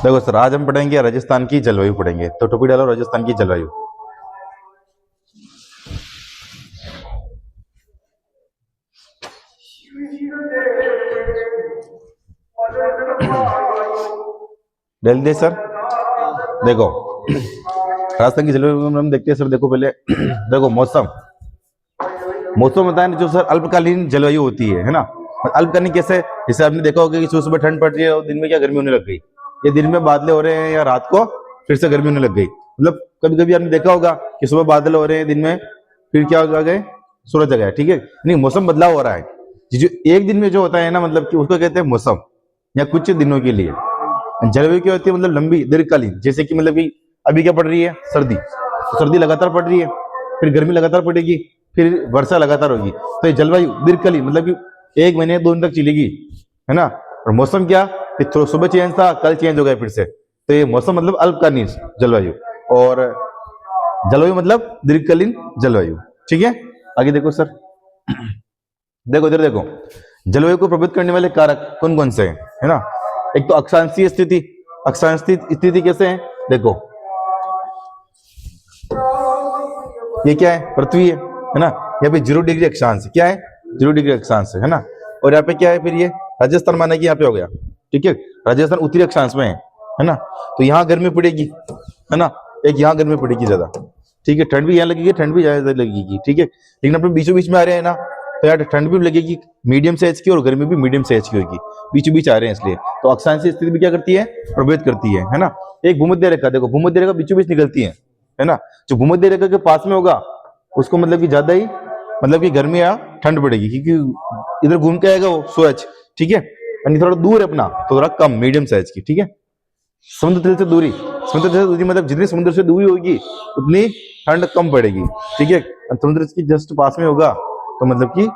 देखो सर, आज हम पढ़ेंगे राजस्थान की जलवायु पढ़ेंगे, तो टोपी डालो राजस्थान की जलवायु। डाल दे सर। देखो राजस्थान की जलवायु में हम देखते हैं सर, देखो पहले देखो मौसम होता है जो सर अल्पकालीन जलवायु होती है ना। अल्पकालीन कैसे, जैसे आपने देखा होगा कि सुबह सुबह ठंड पड़ रही है और दिन में क्या गर्मी होने लग गई, या दिन में बादल हो रहे हैं या रात को फिर से गर्मी होने लग गई। मतलब कभी कभी आपने देखा होगा कि सुबह बादल हो रहे हैं, दिन में फिर क्या हो गए, सूरज आ गया, ठीक है। नहीं, मौसम बदलाव हो रहा है। जो एक दिन में जो होता है ना, मतलब कि उसको कहते हैं मौसम, या कुछ दिनों के लिए। जलवायु क्या होती है, मतलब लंबी दीर्घकालीन, जैसे कि मतलब कि अभी क्या पड़ रही है, सर्दी, तो सर्दी लगातार पड़ रही है, फिर गर्मी लगातार पड़ेगी, फिर वर्षा लगातार होगी। तो ये जलवायु दीर्घकालीन मतलब कि 1 महीने 2 दिन तक चलेगी, है ना। और मौसम क्या, कि सुबह चेंज था, कल चेंज हो गया फिर से। तो ये मौसम मतलब अल्पकालीन जलवायु, और जलवायु मतलब दीर्घकालीन जलवायु, ठीक है। आगे देखो सर, देखो इधर देखो, जलवायु को प्रभावित करने वाले कारक कौन कौन से हैं, है ना। एक तो अक्षांशीय स्थिति। अक्षांशीय स्थिति कैसे है, देखो ये क्या है, पृथ्वी है ना। यहाँ पे 0 डिग्री अक्षांश क्या है, 0 डिग्री अक्षांश है ना। और यहाँ पे क्या है, फिर ये राजस्थान माना कि यहाँ पे हो गया, ठीक है। राजस्थान उत्तरी अक्षांश में है ना। तो यहाँ गर्मी पड़ेगी, है ना। एक यहाँ गर्मी पड़ेगी ज्यादा, ठीक है। ठंड भी यहाँ लगेगी, ठंड भी ज्यादा लगेगी, ठीक है। लेकिन अपने बीचों बीच में आ रहे हैं ना, तो यार ठंड भी लगेगी मीडियम साइज की, और गर्मी भी मीडियम साइज की होगी, बीचों बीच आ रहे हैं इसलिए। तो अक्षांशीय स्थिति भी क्या करती है, प्रभावित करती है ना। एक भूमध्य रेखा, देखो भूमध्य रेखा बीचों बीच निकलती है ना। जो भूमध्य रेखा के पास में होगा उसको मतलब कि ज्यादा ही, मतलब कि गर्मी या ठंड पड़ेगी, क्योंकि इधर घूम के आएगा वो सूरज, ठीक है। यानी थोड़ा दूर है अपना, तो थोड़ा कम मीडियम साइज की, ठीक है। समुद्र तल से दूरी, समुद्र तल से दूरी मतलब जितनी समुद्र से दूरी होगी उतनी ठंड कम पड़ेगी, ठीक है। समुद्र की जस्ट पास में होगा तो मतलब कि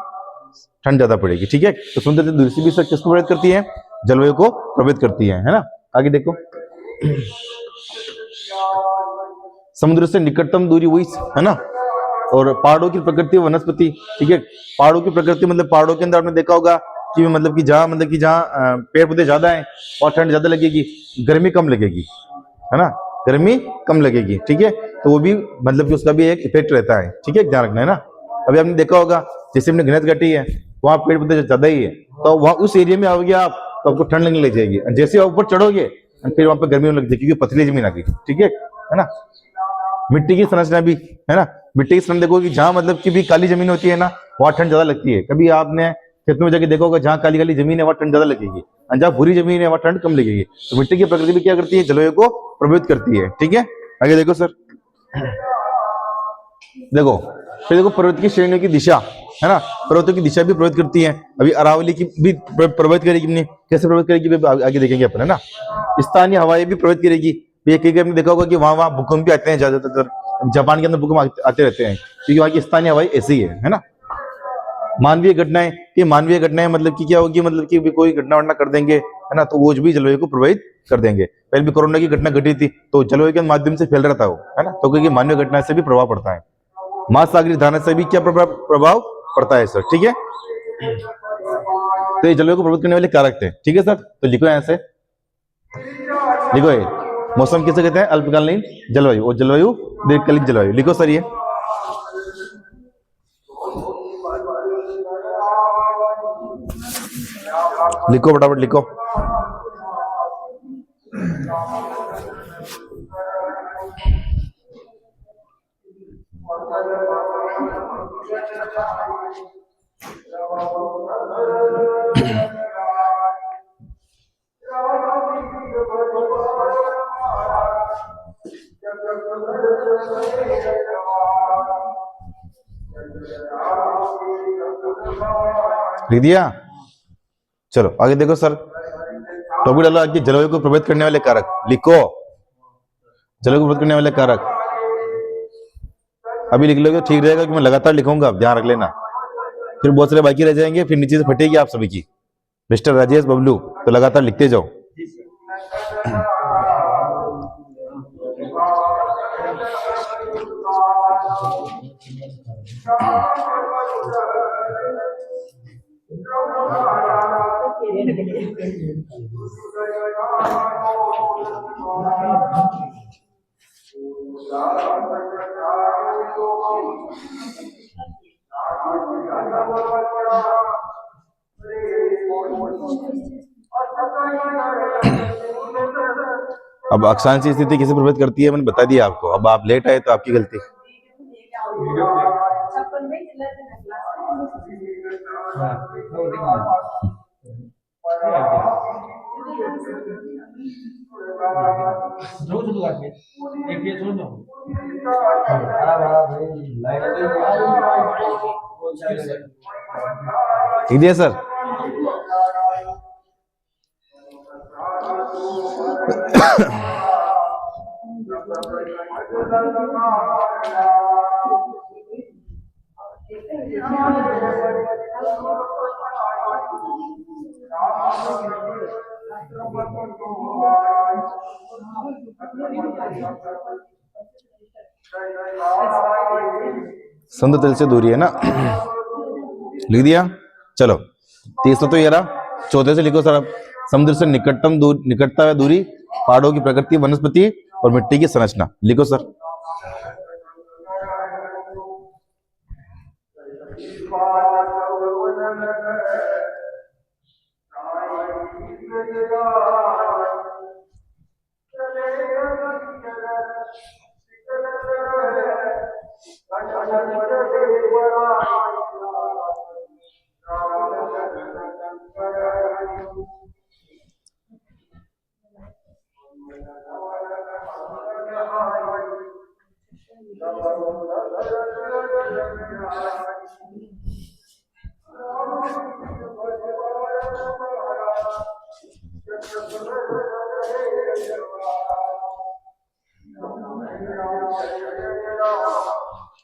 ठंड ज्यादा पड़ेगी, ठीक है। तो समुद्र से दूरी से भी किसको प्रभावित करती है, जलवायु को प्रभावित करती है ना। आगे देखो, समुद्र से निकटतम दूरी हुई, है ना। और पहाड़ों की प्रकृति, वनस्पति, ठीक है। पहाड़ों की प्रकृति मतलब पहाड़ों के अंदर आपने देखा होगा कि मतलब कि जहाँ पेड़ पौधे ज्यादा हैं और ठंड ज्यादा लगेगी, गर्मी कम लगेगी, है ना। गर्मी कम लगेगी, ठीक है। तो वो भी मतलब कि उसका भी एक इफेक्ट रहता है, ठीक है, ध्यान रखना है ना। अभी आपने देखा होगा जैसे हमने घनत घटी है, वहां पेड़ पौधे ज्यादा ही है, तो वहां उस एरिया में आओगे आप तो आपको ठंड लगने लग जाएगी। जैसे आप ऊपर चढ़ोगे फिर वहां पर गर्मी होने लग जाएगी, क्योंकि पथली जमीन आ गई, ठीक है ना। मिट्टी की संरचना भी, है ना। मिट्टी की संरचना देखो कि जहां मतलब कि भी काली जमीन होती है ना, वहां ठंड ज्यादा लगती है। कभी आपने खेत में जाके देखा होगा जहां काली काली जमीन है वहां ठंड ज्यादा लगेगी, और जहां भूरी जमीन है वहां ठंड कम लगेगी। तो मिट्टी की प्रकृति भी क्या करती है, जलवायु को प्रभावित करती है, ठीक है। आगे देखो सर, देखो फिर देखो पर्वत की श्रेणियों की दिशा, है ना। पर्वतों की दिशा भी प्रभावित करती है। अभी अरावली की भी प्रभावित करेगी, नहीं कैसे प्रभावित करेगी आगे देखेंगे अपन, है ना। स्थानीय हवाएं भी प्रभावित करेगी। ये कई आपने देखा होगा कि वहां भूकंप भी आते हैं ज्यादातर, जापान के अंदर भूकंप आते रहते हैं, क्योंकि वहां की स्थानीय हवाएं ऐसी है ना। मानवीय घटनाएं, ये मानवीय घटनाएं मतलब कि क्या होगी, मतलब कि कोई घटना वटना कर देंगे, है ना, तो वो भी जलवायु को प्रभावित कर देंगे। पहले भी कोरोना की घटना घटी थी तो जलवायु के माध्यम से फैल रहा था वो, है ना। तो क्योंकि मानवीय घटना से भी प्रभाव पड़ता है, महासागरीय धारणा से भी क्या प्रभाव पड़ता है सर, ठीक है। तो ये जलवायु को प्रभावित करने वाले कारक थे, ठीक है सर। तो लिखो यहां से, लिखो ये मौसम किसे कहते हैं, अल्पकालीन जलवायु, और जलवायु दीर्घकालीन जलवायु। लिखो सर ये, लिखो फटाफट लिखो। लिख दिया, चलो आगे देखो सर। टॉपिक डालो आगे, जलवायु को प्रभावित करने वाले कारक लिखो। जलवायु को प्रभावित करने वाले कारक अभी लिख लोगे ठीक रहेगा, कि मैं लगातार लिखूंगा, ध्यान रख लेना, फिर बहुत सारे बाकी रह जाएंगे, फिर नीचे से फटेगी आप सभी की। मिस्टर राजेश बबलू, तो लगातार लिखते जाओ। अब अक्षांश की स्थिति किसे प्रभावित करती है मैंने बता दिया आपको। अब आप लेट आए तो आपकी गलती। ठीक है सर। समतल से दूरी है ना, लिख दिया। चलो तीसरा तो ये रहा। चौथे से लिखो सर आप। समुद्र से निकटता है दूरी, पहाड़ों की प्रकृति, वनस्पति और मिट्टी की संरचना। लिखो सर।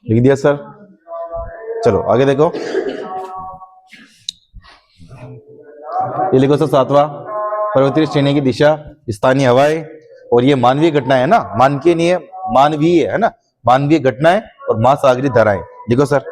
लिख दिया सर। चलो आगे देखो, ये लिखो सर। सातवां, पर्वतीय श्रेणी की दिशा, स्थानीय हवाएं, और ये मानवीय घटनाएं है ना, मानकीय नहीं है, मानवीय है ना, मानवीय घटनाएं और महासागरीय धाराएं। लिखो सर।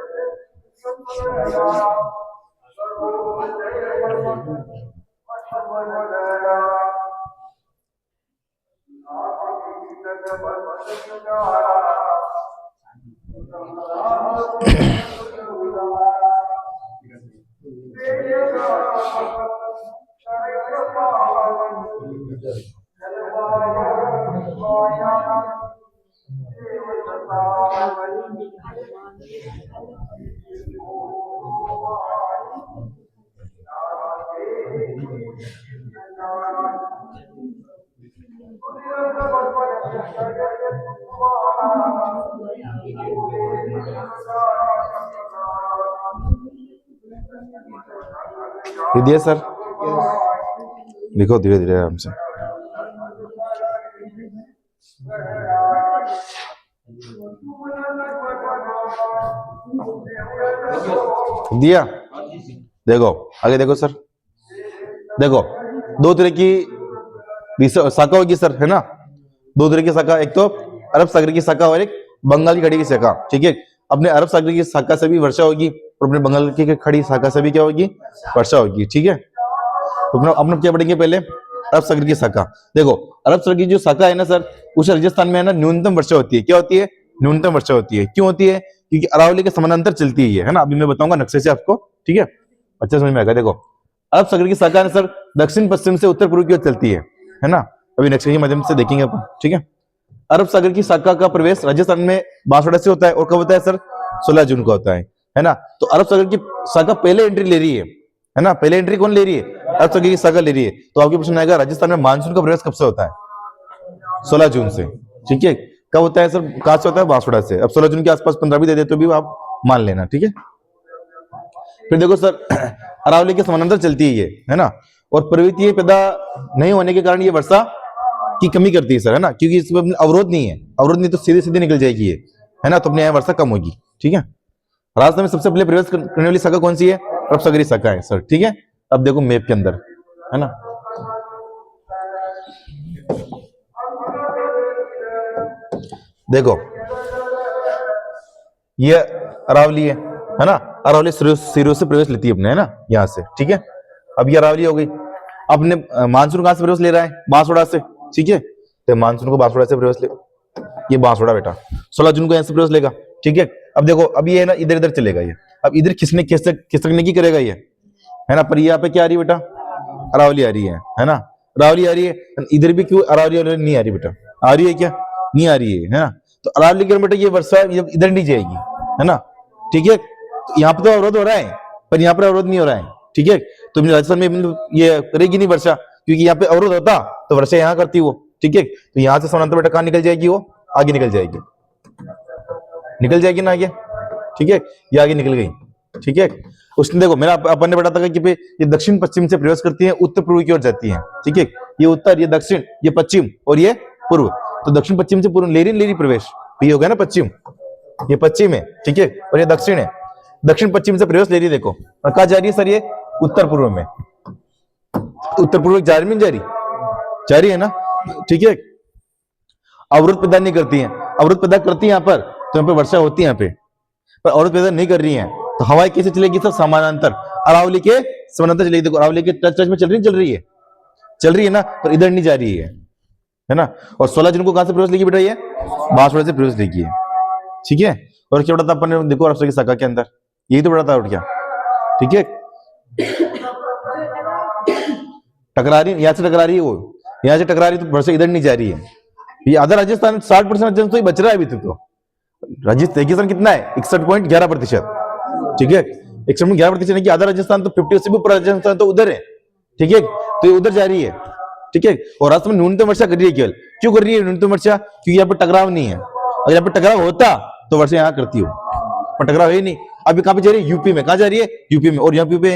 दिया सर। लिखो धीरे धीरे आराम से। दिया। देखो आगे देखो सर। देखो दो तरह की शाखा होगी सर, है ना। दो तरह की शाखा, एक तो अरब सागर की शाखा और एक बंगाल की खाड़ी की शाखा। ठीक है, अपने अरब सागर की शाखा से भी वर्षा होगी और अपने बंगाल की खाड़ी शाखा से भी क्या होगी, वर्षा होगी। ठीक है, तो अपना क्या पढ़ेंगे पहले, अरब सागर की शाखा। देखो अरब सागर की जो शाखा है ना सर, उस राजस्थान में है ना न्यूनतम वर्षा होती है। क्या होती है? न्यूनतम वर्षा होती है। क्यों होती है? क्योंकि अरावली के समानांतर चलती है ना। अभी मैं बताऊंगा नक्शे से आपको, ठीक है, अच्छा समझ में आएगा। देखो अरब सागर की शाखा है सर, दक्षिण पश्चिम से उत्तर पूर्व की ओर चलती है ना। अभी नक्शे के माध्यम से देखेंगे अपन, ठीक है। अरब सागर की शाखा का प्रवेश राजस्थान में बांसवाड़ा से होता है, और कब होता है सर? 16 जून को होता है ना। तो अरब सागर की शाखा पहले एंट्री ले रही है ना। पहले एंट्री कौन ले रही है? अरब सागर की शाखा ले रही है। तो आपके प्रश्न आएगा, राजस्थान में मानसून का प्रवेश कब से होता है? 16 जून से। ठीक है, कब होता है सर? कहां से होता है? बांसवाड़ा से। अब 16 जून के आसपास 15 भी दे दे तो भी आप मान लेना, ठीक है। फिर देखो सर, अरावली के समानांतर चलती है ना, और पर्वतीय पैदा नहीं होने के कारण ये वर्षा की कमी करती है सर, है ना, क्योंकि इसमें अवरोध नहीं है। अवरोध नहीं तो सीधे सीधे निकल जाएगी ये, है ना, तो अपने यहाँ वर्षा कम होगी। ठीक है, राजस्थान में सबसे पहले प्रवेश करने वाली शाखा कौन सी है? अरब सागरी शाखा है सर। ठीक है, अब देखो मैप के अंदर, है ना, देखो ये अरावली है ना। अरावली सिरों से प्रवेश लेती है अपने, है ना, यहाँ से। ठीक है, अब ये अरावली हो गई। अपने मानसून कहां से प्रवेश ले रहा है? बांसवाड़ा से, ठीक है। तो मानसून को बांसवाड़ा से प्रवेश ले, ये बांसवाड़ा बेटा 16 जून को यहाँ से प्रवेश लेगा, ठीक है। अब देखो, अब ये है ना इधर इधर चलेगा ये, अब इधर खिसकने की करेगा ये, है ना। पर यहाँ पे क्या आ रही है बेटा? अरावली आ रही है ना, अरावली आ रही है। इधर भी क्यों अरावली नहीं आ रही बेटा? आ रही है क्या? नहीं आ रही है ना। तो अरावली के बेटा ये वर्षा इधर नहीं जाएगी, है ना, ठीक है। तो यहाँ पे तो अवरोध हो रहा है, पर यहाँ पर अवरोध नहीं हो रहा है, ठीक है। तो राजस्थान में ये करेगी नहीं वर्षा, क्योंकि यहाँ पे अवरोध होता तो वर्षा यहाँ करती वो, ठीक है। तो यहाँ से समानांतर बेटा कहाँ निकल जाएगी? वो आगे निकल जाएगी, निकल जाएगी ना आगे, ठीक है। ये आगे निकल गई, ठीक है। उसने देखो मेरा अपन ने बताया था कि ये दक्षिण पश्चिम से प्रवेश करती है, उत्तर पूर्व की ओर जाती है, ठीक है। ये उत्तर, ये दक्षिण, ये पश्चिम और ये पूर्व। तो दक्षिण पश्चिम से पूर्व लेरी प्रवेश, तो ये हो गया ना पश्चिम, ये पश्चिम है, ठीक है। और ये दक्षिण है, दक्षिण पश्चिम से प्रवेश ले रही, देखो और कहा जा रही है सर? ये उत्तर पूर्व में, उत्तर पूर्व जा रही जा रही है ना, ठीक है। अवरोध पैदा नहीं करती है, अवरोध पैदा करती है यहाँ पर, तो यहाँ पे वर्षा होती है यहाँ पे, पर अवरोध पैदा नहीं कर रही है। तो हवाएं कैसे चलेगी सर? समानांतर, अरावली के समानांतर चलेगी। देखो अरावली के टच में चल रही है ना, पर इधर नहीं जा रही है ना। और 16 जून को कहां से प्रवेश लेगी बेटा? ये बांसवाड़ा से प्रवेश लेगी, ठीक है। और क्या बताता अपन ने? देखो अरब सागर की शाखा के अंदर यही तो बताता और क्या, ठीक है। टकरा रही, यहाँ से टकरा रही है वो, यहाँ से टकरा रही, तो वर्षा इधर नहीं जा रही है। ये आधा राजस्थान 60% राजस्थान तो ही बच रहा है अभी तो। राजस्थान कितना है? 61.11%, ठीक है। 61.11% नहीं कि आधा राजस्थान, तो 50 से भी ऊपर राजस्थान तो उधर है, ठीक है। तो ये उधर जा रही है, ठीक है। और राजस्थान में न्यूनतम वर्षा कर रही है केवल, क्यों कर रही है न्यूनतम वर्षा? क्योंकि यहाँ पे टकराव नहीं है। अगर यहाँ पे टकराव होता तो वर्षा यहाँ करती हो, पर टकराव है नहीं। अभी कहां पे जा रही है? यूपी में। कहां जा रही है? यूपी में। और यहाँ पे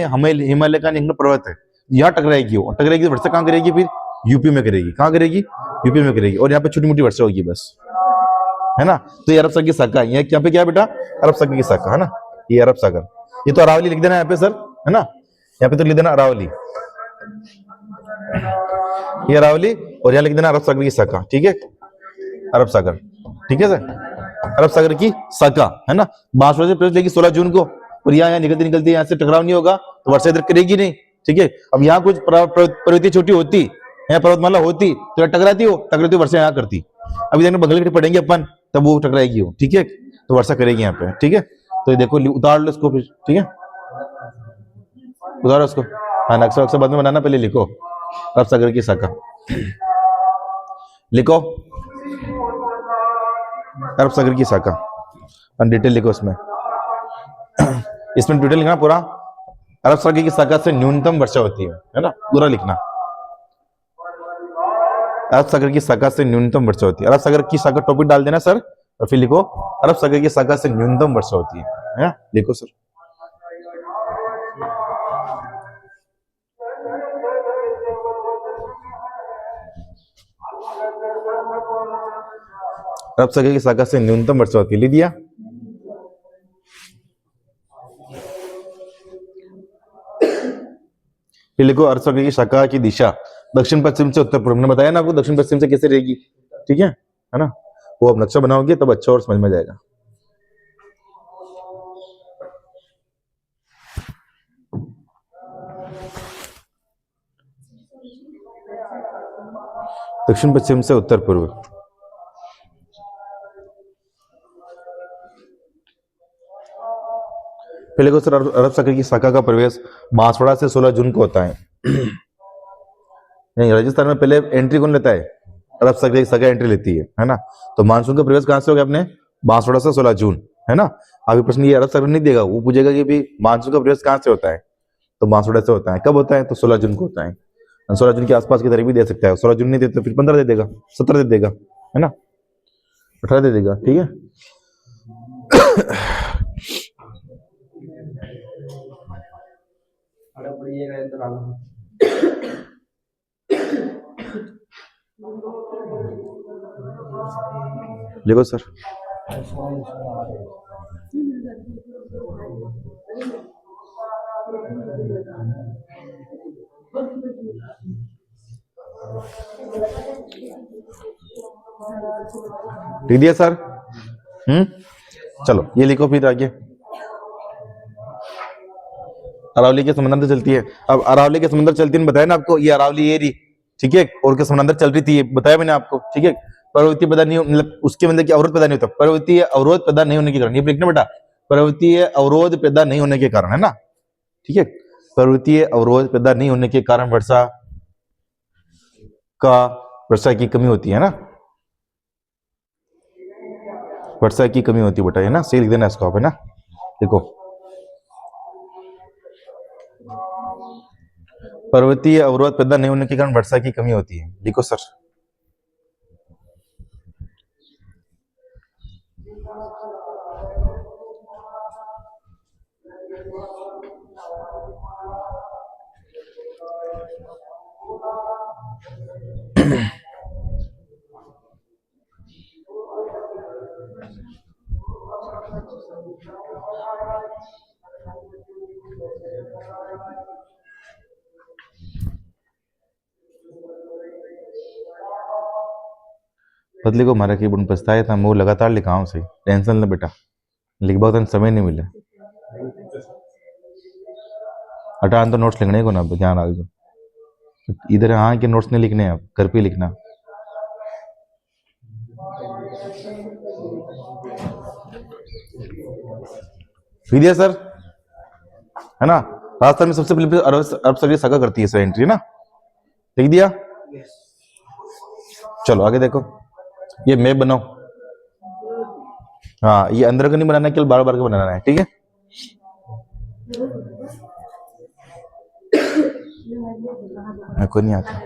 हिमालय का निम्न पर्वत है, यहाँ टकराएगी वो, टकराएगी तो वर्षा कहां करेगी? फिर यूपी में करेगी। कहां करेगी? यूपी में करेगी। और यहाँ पे छोटी मोटी वर्षा होगी बस, है ना। तो ये अरब सागर की शाखा है, यहाँ पे क्या बेटा? अरब सागर की शाखा, है ना, ये अरब सागर। ये तो अरावली लिख देना यहाँ पे सर, है ना, यहाँ पे तो लिख देना अरावली, ये अरावली, और यहाँ लिख देना अरब सागर की शाखा, ठीक है। अरब सागर, ठीक है सर, अरब सागर की शाखा, है ना। बांसवाड़ा से प्रवेश लेगी 16 जून को, और यहाँ निकलती निकलती यहाँ से टकराव नहीं होगा तो वर्षा इधर करेगी नहीं, ठीक है। अब यहाँ कुछ प्रवृत्ति छोटी होती, यहाँ पर्वतमाला होती तो टकराती वर्षा यहाँ करती। अभी देखो बगल के पढ़ेंगे अपन, तब वो टकराएगी हो, ठीक है। तो वर्षा करेगी यहाँ पे, ठीक है। तो देखो उतार लो इसको फिर, ठीक है, उतारो इसको। हाँ, नक्शा बाद में बनाना, पहले लिखो अरब सागर की शाखा, लिखो अरब सागर की शाखा, डिटेल लिखो इसमें डिटेल लिखना पूरा। अरब सागर की शाखा से न्यूनतम वर्षा होती है ना, पूरा लिखना। अरब सागर की शाखा से न्यूनतम वर्षा होती है। अरब सागर की शाखा टॉपिक डाल देना सर, और फिर लिखो अरब सागर की शाखा से न्यूनतम वर्षा होती है ना, लिखो सर। अरब सागर की शाखा से न्यूनतम वर्षा होती है, लिख दिया। फिर लिखो अरब सागर की शाखा की दिशा दक्षिण पश्चिम से उत्तर पूर्व। मैंने बताया ना आपको दक्षिण पश्चिम से कैसे रहेगी, ठीक है ना। वो आप नक्शा बनाओगे तब अच्छा और समझ में जाएगा। दक्षिण पश्चिम से उत्तर पूर्व, पहले को सर अरब सागर की शाखा का प्रवेश बांसवाड़ा से 16 जून को होता है। नहीं, राजस्थान में पहले एंट्री कौन लेता है? अरब सागर की शाखा एंट्री लेती है ना। तो मानसून का प्रवेश कहां से हो गया अपने? बांसवाड़ा से 16 जून, है ना। अभी प्रश्न ये अरब सागर नहीं देगा, वो पूछेगा कि भाई मानसून का प्रवेश कहां से होता है? तो बांसवाड़ा से होता है। कब होता है? तो 16 जून को होता है। 16 जून के आसपास की तारीख भी दे सकता है। 16 जून नहीं देते तो फिर 15 दे देगा, 17 दे देगा, है ना, 18 दे देगा, ठीक है। लिखो सर। लिख दिया सर? चलो ये लिखो फिर आगे। अरावली के समंदर से चलती है। अब अरावली के समंदर चलती है, बताया ना आपको, ये अरावली ये रही, ठीक है, और के समंदर चल रही थी, ये बताया मैंने आपको, ठीक है। पर्वतीय पैदा नहीं, मतलब उसके मतलब कि अवरोध पैदा नहीं होता, पर्वतीय अवरोध पैदा नहीं होने के कारण, ये लिखना बेटा, पर्वतीय अवरोध पैदा नहीं होने के कारण, है ना, ठीक है। पर्वतीय अवरोध पैदा नहीं होने के कारण वर्षा की कमी होती है ना, वर्षा की कमी होती है बेटा, है ना, सही लिख देना इसको आप, है ना। देखो पर्वतीय अवरोध पैदा नहीं होने के कारण वर्षा की कमी होती है, देखो सर। पतली को मारा की बुन पछताया था, मैं लगातार लिखाऊं सही, टेंशन ले बेटा, लिखबा तो समय नहीं मिले। हटान तो नोट्स लिखने को ना, ध्यान रखो, इधर हाँ के नोट्स नहीं लिखने, आप घर पे लिखना। विद्या सर, है ना, राजस्थान में सबसे पहले अरब सागर सागा करती है सर एंट्री, ना, लिख दिया। चलो आगे देखो, ये मैप बनाओ, हाँ ये अंदर का नहीं बनाना है, केवल बार बार का बनाना है, ठीक है। कोई नहीं आता,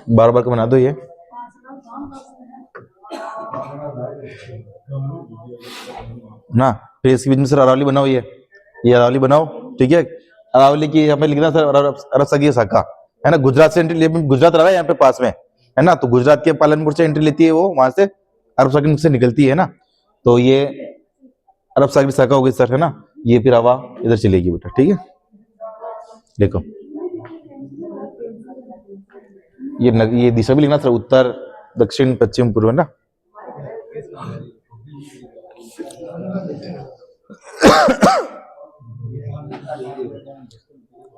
बार बार का बना दो ये, ना। फिर इसके बीच में सर अरावली बनाओ, ये अरावली बनाओ, ठीक है। अरावली की यहाँ पे लिखना सर अरब सागर शाखा, है ना, गुजरात से एंट्री, गुजरात रहा है यहाँ पे पास में, है ना, तो गुजरात के पालनपुर से एंट्री लेती है वो, वहां से अरब सागर से निकलती है ना, तो ये अरब सागर शाखा होगी सर, है ना। ये फिर हवा इधर चलेगी बेटा, ठीक है। देखो ये दिशा भी लिखना सर, उत्तर दक्षिण पश्चिम पूर्व, ना।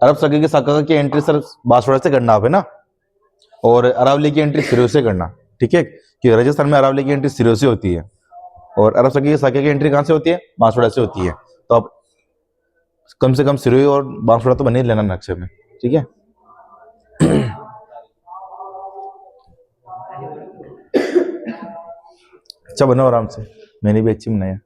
अरब सागर की शाखा की एंट्री सर बांसवाड़ा से करना आप, है ना, और अरावली की एंट्री सिरोही से करना, ठीक है, कि राजस्थान में अरावली की एंट्री सिरोही से होती है, और अरब सागर की शाखा की एंट्री कहां से होती है, बांसवाड़ा से होती है। तो आप कम से कम सिरोही और बांसवाड़ा तो बने लेना नक्शे में, ठीक है। अच्छा बनाओ आराम से, मैंने भी अच्छी बनाया।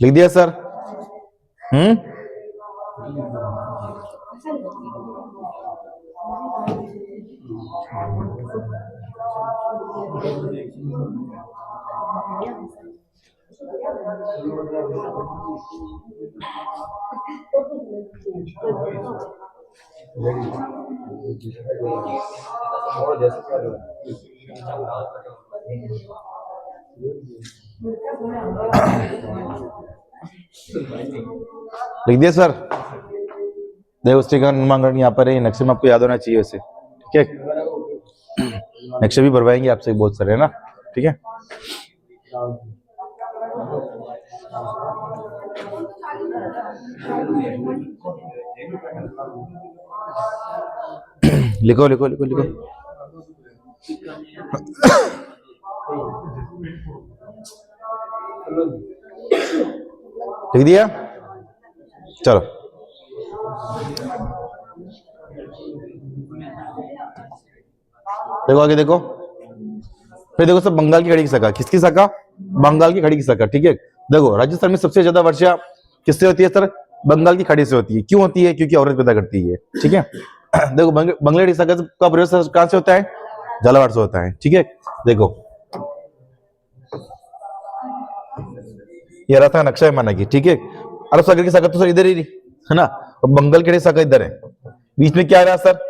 लिख दिया सर, लिख दिया सर। देवस्थी का निर्माण यहाँ पर है, नक्शे में आपको याद होना चाहिए वैसे, ठीक है। नक्शे भी भरवाएंगे आपसे बहुत सारे, है ना, ठीक है। लिखो लिखो लिखो लिखो। लिख दिया? चलो देखो आगे देखो, फिर देखो सब बंगाल की खड़ी की शाखा, किसकी शाखा? बंगाल की खड़ी की शाखा। ठीक है, देखो राजस्थान में सबसे ज्यादा वर्षा किससे होती है सर? बंगाल की खाड़ी से होती है। क्यों होती है? क्योंकि औरत पैदा करती है। ठीक है, देखो बंगाल की शाखा का प्रयोग कहां से होता है? झालावाड़ से होता है। ठीक है, देखो ये रहा था नक्शा है माना की। ठीक है, अरब सागर की शाखा तो सर इधर ही है ना, और बंगाल की शाखा इधर है। बीच में क्या आ रहा है सर?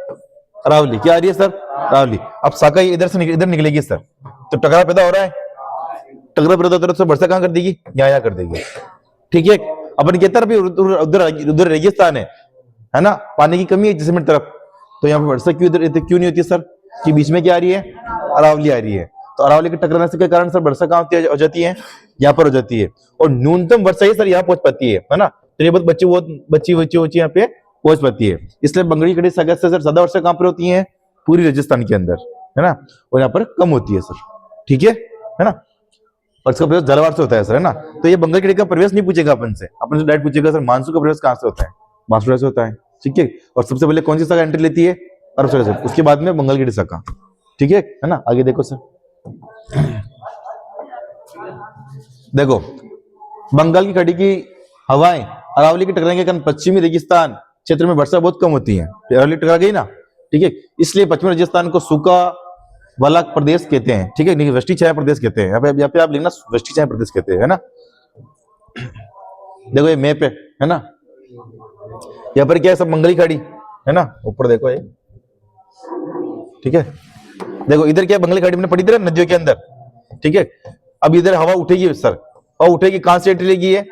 अरावली। क्या आ रही है सर? अरावली। अब शाखा इधर से इधर निकलेगी सर, तो टकराव पैदा हो रहा है। टकराव पैदा तरफ से वर्षा कहां कर देगी? यहाँ कर देगी। ठीक है, अपन कहते हैं उधर उधर रेगिस्तान है ना, पानी की कमी है जैसलमेर तरफ, तो यहाँ पे वर्षा क्यों इधर क्यों नहीं होती है सर? कि बीच में क्या आ रही है? अरावली आ रही है। तो अरावली के टकराने से के कारण सर वर्षा कहां हो जाती है? यहाँ पर हो जाती है। और न्यूनतम वर्षा ही सर यहाँ पहुंच पाती है ना, तो ये बहुत बच्ची यहाँ पे पहुंच पाती है। इसलिए बंगाल की खाड़ी से सर ज्यादा वर्षा कहां पर होती है? पूरी राजस्थान के अंदर, है ना, और यहाँ पर कम होती है सर। ठीक है ना, और इसका प्रवेश झालावाड़ से होता है सर, है ना। तो ये बंगाल की खाड़ी का प्रवेश नहीं पूछेगा अपन से डायरेक्ट पूछेगा सर मानसून का प्रवेश कहां से होता है? मानसून से होता है। ठीक है, और सबसे पहले कौन सी शाखा एंट्री लेती है? अरब सागर से, उसके बाद में बंगाल की शाखा। ठीक है ना, आगे देखो सर, देखो बंगाल की खाड़ी की हवाएं अरावली के टकराने के कारण पश्चिमी रेगिस्तान क्षेत्र में वर्षा बहुत कम होती है। अरावली टकरा गई ना, ठीक है, इसलिए पश्चिमी राजस्थान को सूखा वाला प्रदेश कहते हैं। ठीक है, वृष्टि छाया प्रदेश कहते हैं। यहाँ पे आप लिखना वृष्टि छाया प्रदेश कहते हैं, है ना। देखो ये मैप है ना, यहाँ पर क्या है? सब बंगाली खाड़ी है ना, ऊपर देखो ये। ठीक है, देखो इधर क्या बंगाली खाड़ी मैंने पड़ी थी नदियों के अंदर। ठीक है, अब इधर हवा उठेगी सर, और उठेगी कहां से एंट्री लेगी? है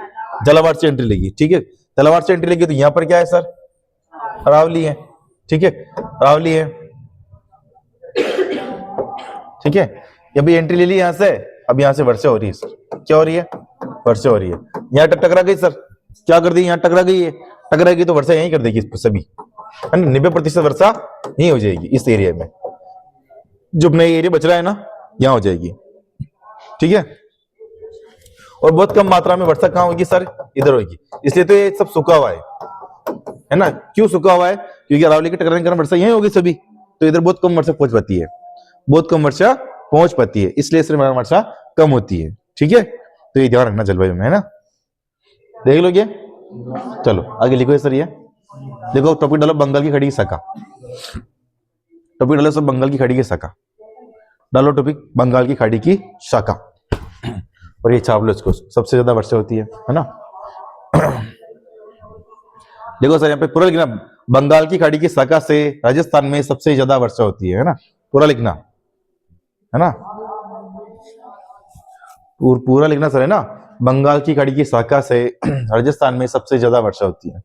झालावाड़ से एंट्री लेगी। ठीक है, झालावाड़ से एंट्री लेगी तो यहाँ पर क्या है सर? अरावली है। ठीक है, अरावली है। ठीक है, ये भी एंट्री ले ली यहाँ से। अब यहाँ से वर्षा हो रही है सर, क्या हो रही है? वर्षा हो रही है। यहाँ टकरा गई सर, क्या कर दी? यहाँ टकरा गई है, टकरा गई तो वर्षा यहीं कर देगी सभी, 90% वर्षा यहीं हो जाएगी इस एरिया में। जो अपना एरिया बच रहा है ना, यहाँ हो जाएगी। ठीक है, और बहुत कम मात्रा में वर्षा कहाँ होगी सर? इधर होगी। इसलिए तो ये सब सूखा हुआ है ना। क्यों सूखा हुआ है? क्योंकि अरावली के टकराने के कारण वर्षा यहीं होगी सभी, तो इधर बहुत कम वर्षा पहुंच पाती है, बहुत कम वर्षा पहुंच पाती है, इसलिए सिर्फ वर्षा कम होती है। ठीक है, तो ये ध्यान रखना जलवायु में, है ना। देख लो ये, चलो आगे लिखो सर। ये देखो टॉपिक डालो बंगाल की खाड़ी की शाखा, टॉपिक डालो सब बंगाल की खाड़ी की शाखा, डालो टॉपिक बंगाल की खाड़ी की शाखा, और ये छाप लो इसको। सबसे ज्यादा वर्षा होती है ना। देखो सर यहाँ पे पूरा लिखना, बंगाल की खाड़ी की शाखा से राजस्थान में सबसे ज्यादा वर्षा होती है ना, पूरा लिखना है ना, पूरा लिखना सर, है ना। बंगाल की खाड़ी की शाखा से राजस्थान में सबसे ज्यादा वर्षा होती है।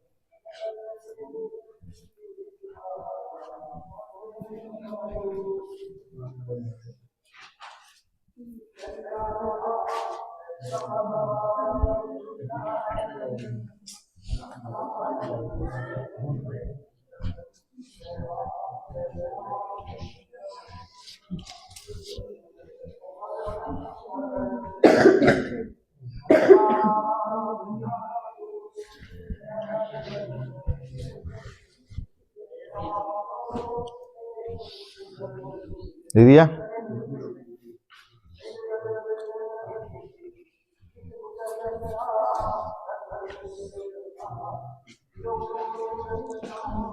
दे दिया?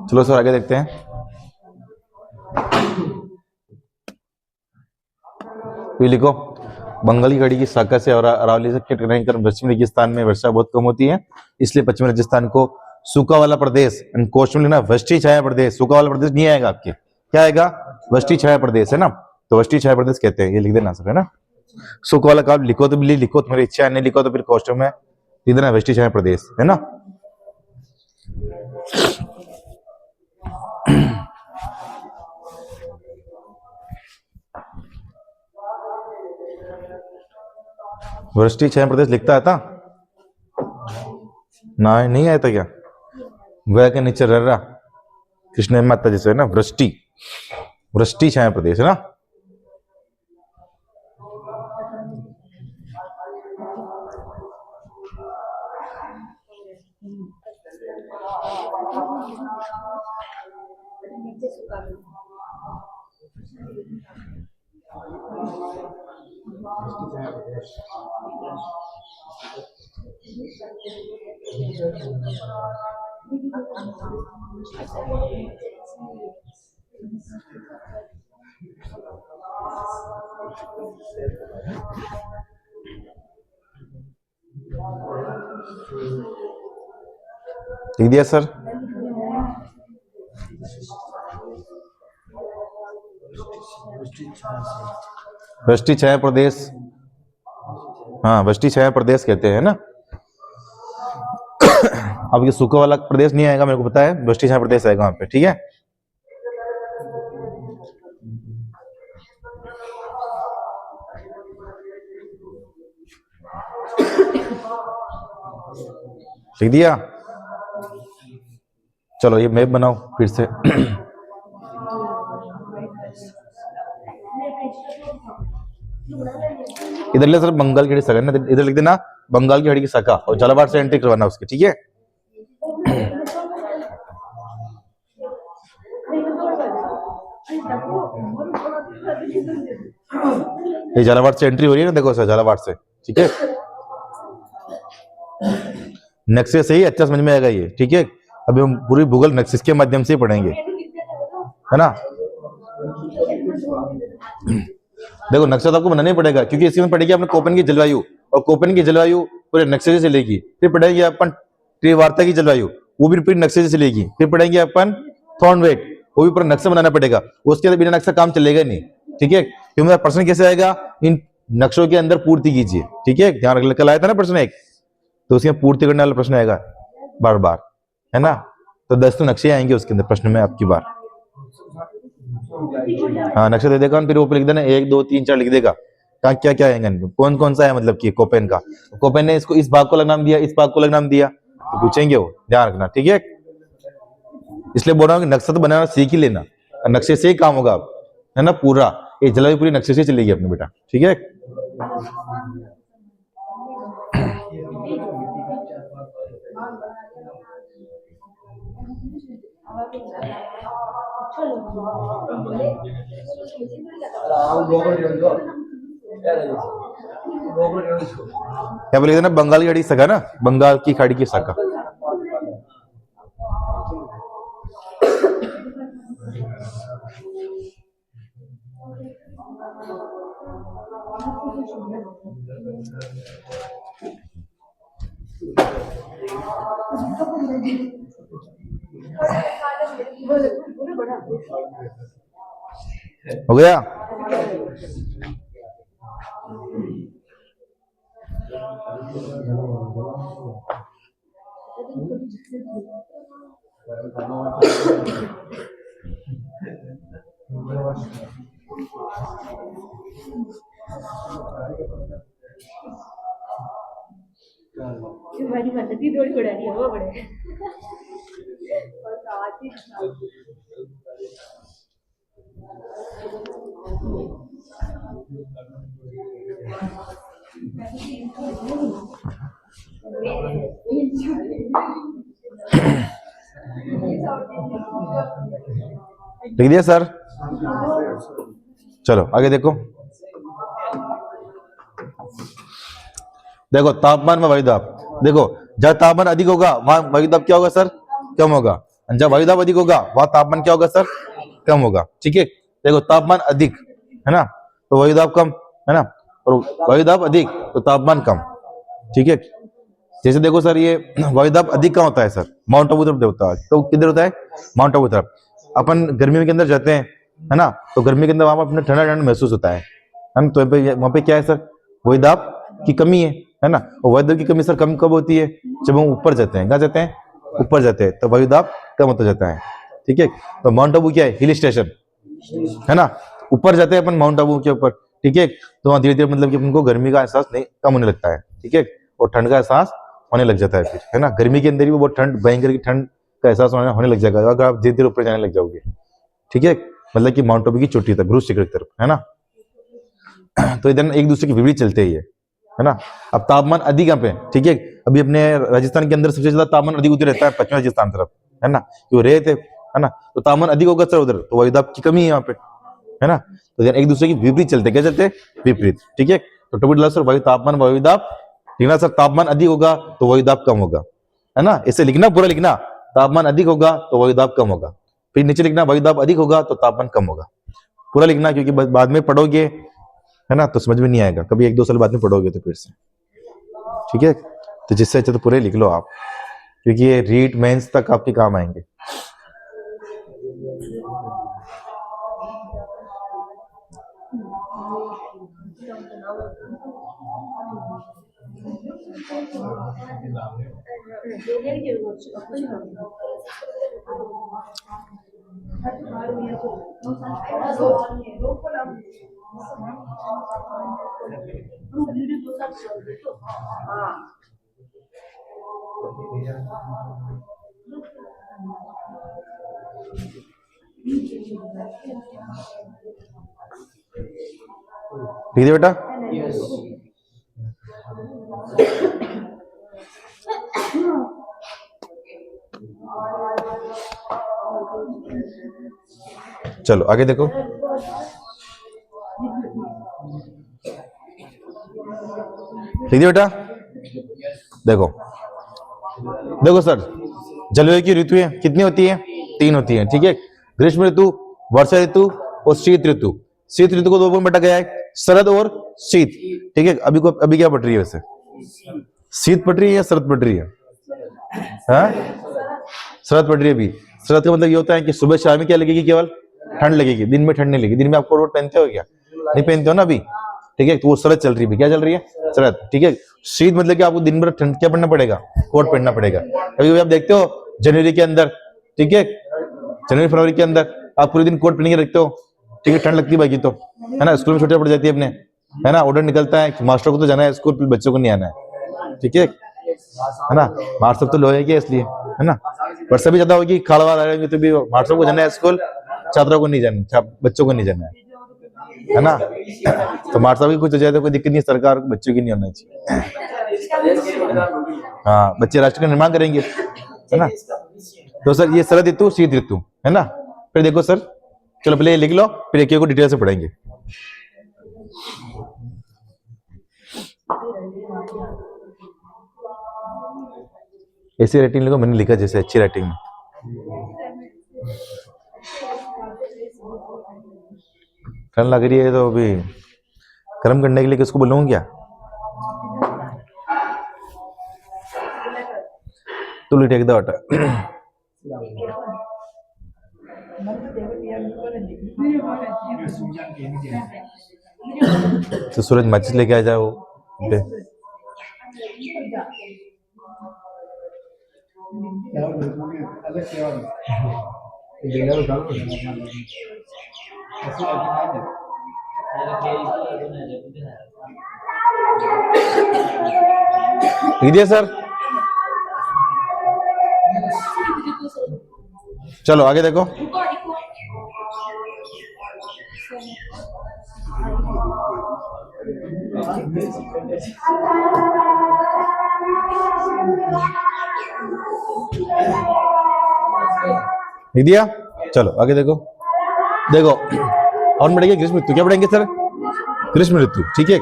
चलो सर आगे देखते हैं। ये लिखो, बंगाल की खाड़ी की शाखा से और अरावली से टकराने के कारण पश्चिमी रेगिस्तान में वर्षा बहुत कम होती है, इसलिए पश्चिमी राजस्थान को सूखा वाला प्रदेश, कोश में लेना वृष्टि छाया प्रदेश। सूखा वाला प्रदेश नहीं आएगा आपके, क्या आएगा? वृष्टि छाया प्रदेश, है ना, तो वृष्टि छाया प्रदेश कहते हैं। ये लिख देना सर, है ना। सूखा वाला का लिखो तो लिखो, तुम्हारी इच्छा नहीं लिखो तो फिर क्वेश्चन में लिख देना वृष्टि छाया प्रदेश, है ना। वृष्टि छह प्रदेश लिखता आता ना, नहीं आया था क्या? वह के नीचे रर्रा कृष्ण माता जैसे है ना, वृष्टि, वृष्टि छाया प्रदेश है ना। लिख दिया सर? वृष्टि छाया प्रदेश, हाँ वृष्टि छाया प्रदेश कहते हैं ना। अब ये सूखा वाला प्रदेश नहीं आएगा, मेरे को पता है, वृष्टि छाया प्रदेश आएगा वहां पे, ठीक है। लिख दिया? चलो ये मैप बनाओ फिर से। इधर ले सर, बंगाल की शाखा ना, इधर लिख देना बंगाल की खाड़ी की शाखा, और झालावाड़ से एंट्री करवाना उसके, ठीक है। ये झालावाड़ से एंट्री हो रही है ना, देखो सर झालावाड़ से, ठीक है। नक्शे से ही अच्छा समझ में आएगा ये, ठीक है। अभी हम पूरी भूगोल नक्शे के माध्यम से पढ़ेंगे, है ना। देखो नक्शा तो आपको बनाना ही पड़ेगा, क्योंकि इसमें पड़ेगी आपने कोपेन की जलवायु, और कोपेन की जलवायु पूरे नक्शे से चलेगी। फिर पढ़ेंगे अपन त्रिवार्ता की जलवायु, वो भी पूरे नक्शे से चलेगी। फिर पढ़ेंगे अपन थॉर्नवेट, वो भी पूरा नक्शा बनाना पड़ेगा, उसके बिना नक्शा काम चलेगा नहीं, ठीक है। क्योंकि मेरा प्रश्न कैसे आएगा, इन नक्शों के अंदर पूर्ति कीजिए, ठीक है। ध्यान रख, कल आया था ना प्रश्न एक, तो उसके पूर्ति करने वाला प्रश्न आएगा बार बार, है ना। तो 10 तो नक्शे आएंगे उसके अंदर प्रश्न में आपकी बार। हाँ नक्शा दे देगा, फिर वो लिख देना 1 2 3 4 लिख देगा, कहाँ क्या क्या आएंगे, कौन कौन सा है, मतलब कि कोपेन का, कोपेन ने इसको इस भाग को अलग नाम दिया, इस भाग को अलग नाम दिया, तो पूछेंगे वो, ध्यान रखना, ठीक है। इसलिए बोल रहा हूँ कि नक्शा तो बनाना सीख ही लेना, नक्शे से ही काम होगा, है ना। पूरा ये जलवायु पूरी नक्शे से चलेगी अपने बेटा, ठीक है। क्या बोले ना, बंगाल की खाड़ी की शाखा ना, बंगाल की खाड़ी की शाखा। हो गया? लिख दिया सर? चलो आगे देखो, देखो तापमान में वायुदाब, देखो जहां तापमान अधिक होगा वहां वायुदाब क्या होगा सर, कम होगा। जहां वायुदाब अधिक होगा वहां तापमान क्या होगा सर, कम होगा, ठीक है। देखो तापमान अधिक है ना, तो वायुदाब कम, है ना, और वायुदाब अधिक तो तापमान कम, ठीक है। जैसे देखो सर, ये वायुदाब अधिक कहाँ होता है सर, माउंट आबू तरफ होता है, तो किधर होता है, माउंट आबू तरफ। अपन गर्मी के अंदर जाते हैं, है ना, तो गर्मी के अंदर वहां पर अपने ठंडा ठंडा महसूस होता है ना। तो वहां पे क्या है सर, वायुदाब की कमी है ना। और वायुदाब की कमी सर कम कब होती है, जब हम ऊपर जाते हैं, कहाँ जाते हैं, ऊपर जाते हैं, तो वायुदाब कम होता जाता है, ठीक है। तो माउंट आबू क्या है, हिल स्टेशन है ना, ऊपर जाते हैं अपन माउंट आबू के ऊपर, ठीक है। तो वहाँ धीरे धीरे मतलब कि उनको गर्मी का एहसास नहीं कम होने लगता है, ठीक है, और ठंड का एहसास होने लग जाता है फिर, है ना। गर्मी के अंदर भी बहुत ठंड, भयंकर की ठंड का एहसास होने लग जाएगा अगर आप धीरे धीरे ऊपर जाने लग जाओगे, ठीक है, मतलब कि माउंट आबू की चोटी तक, ग्रुज शिखर की तरफ, है ना। तो इधर एक दूसरे के विपरीत चलते ही है ना। अब तापमान अधिक यहाँ पे, ठीक है, अभी अपने राजस्थान के अंदर सबसे ज्यादा तापमान अधिक उधर रहता है पश्चिमी राजस्थान तरफ, है ना, वो रेत है ना, तो तापमान अधिक होगा सर उधर, तो वायुदाब की कमी है यहाँ पे, है ना। तो एक दूसरे की विपरीत चलते, क्या चलते, विपरीत, ठीक है। तो टोटल सर वायु तापमान वायुदाब लिखना सर, तापमान अधिक होगा तो वायुदाब कम होगा, है ना, इसे लिखना, पूरा लिखना, तापमान अधिक होगा तो वायुदाब कम होगा, फिर नीचे लिखना वायुदाब अधिक होगा तो तापमान कम होगा, पूरा लिखना, क्योंकि बाद में पढ़ोगे, है ना, तो समझ में नहीं आएगा, कभी 1-2 साल बाद में पढ़ोगे तो फिर से, ठीक है। तो जिससे अच्छा तो पूरे लिख लो आप, क्योंकि ये रीट मेंस तक आपके काम आएंगे। ठीक है बेटा, चलो आगे देखो, ठीक है बेटा, देखो देखो सर, जलवायु की ऋतुएं कितनी होती है, 3 होती है, ठीक है, ग्रीष्म ऋतु, वर्षा ऋतु और शीत ऋतु। शीत ऋतु को 2 भाग में बांटा गया है, शरद और शीत, ठीक है। अभी क्या पढ़ रही है वैसे, शीत पढ़ रही है या शरद पढ़ रही है, हाँ? शरद पढ़ रही है अभी। शरद का मतलब ये होता है कि सुबह शाम में क्या लगेगी, केवल ठंड लगेगी, दिन में ठंड नहीं लगेगी। दिन में आप कोट वोट पहनते हो क्या, नहीं पहनते हो ना अभी, ठीक है, तो वो शरद चल रही है, क्या चल रही है, शरद, ठीक है। शीत मतलब कि आपको दिन भर ठंड क्या पहनना पड़ेगा, कोट पहनना पड़ेगा। कभी कभी आप देखते हो जनवरी के अंदर, ठीक है, जनवरी फरवरी के अंदर आप पूरे दिन कोट पहन के रखते हो, ठीक है, ठंड लगती है बाकी तो, है ना, स्कूल में छुट्टियां पड़ जाती है अपने, है ना, ऑर्डर निकलता है कि मास्टर को तो जाना है स्कूल, बच्चों को नहीं आना है, ठीक है ना। मार्च तो लोहे के इसलिए, है ना, वर्षा भी ज्यादा होगी, खाड़वाड़ आएंगे तो भी मास्टरों को जाना है स्कूल, छात्रों को नहीं जाना, बच्चों को नहीं जाना है ना। तो मार्च भी कुछ हो जाए तो कोई दिक्कत नहीं, सरकार बच्चों की नहीं होना चाहिए। हाँ, बच्चे राष्ट्र का निर्माण करेंगे, है ना। तो सर ये शरद ऋतु, शीत ऋतु, है ना। फिर देखो सर, चलो पहले लिख लो, फिर एक को डिटेल से पढ़ेंगे। ऐसी राइटिंग लिखो, मैंने लिखा जैसे अच्छी राइटिंग में। ठंड लग रही है तो अभी गर्म करने के लिए किसको बोलूँ क्या, तू टेक द वाटर। तो सूरज माचिस लेके आ जाओ। सर चलो आगे देखो, लिख दिया। चलो आगे देखो, देखो और पढ़ेंगे ग्रीष्म ऋतु। क्या पढ़ेंगे सर, ग्रीष्म ऋतु, ठीक है।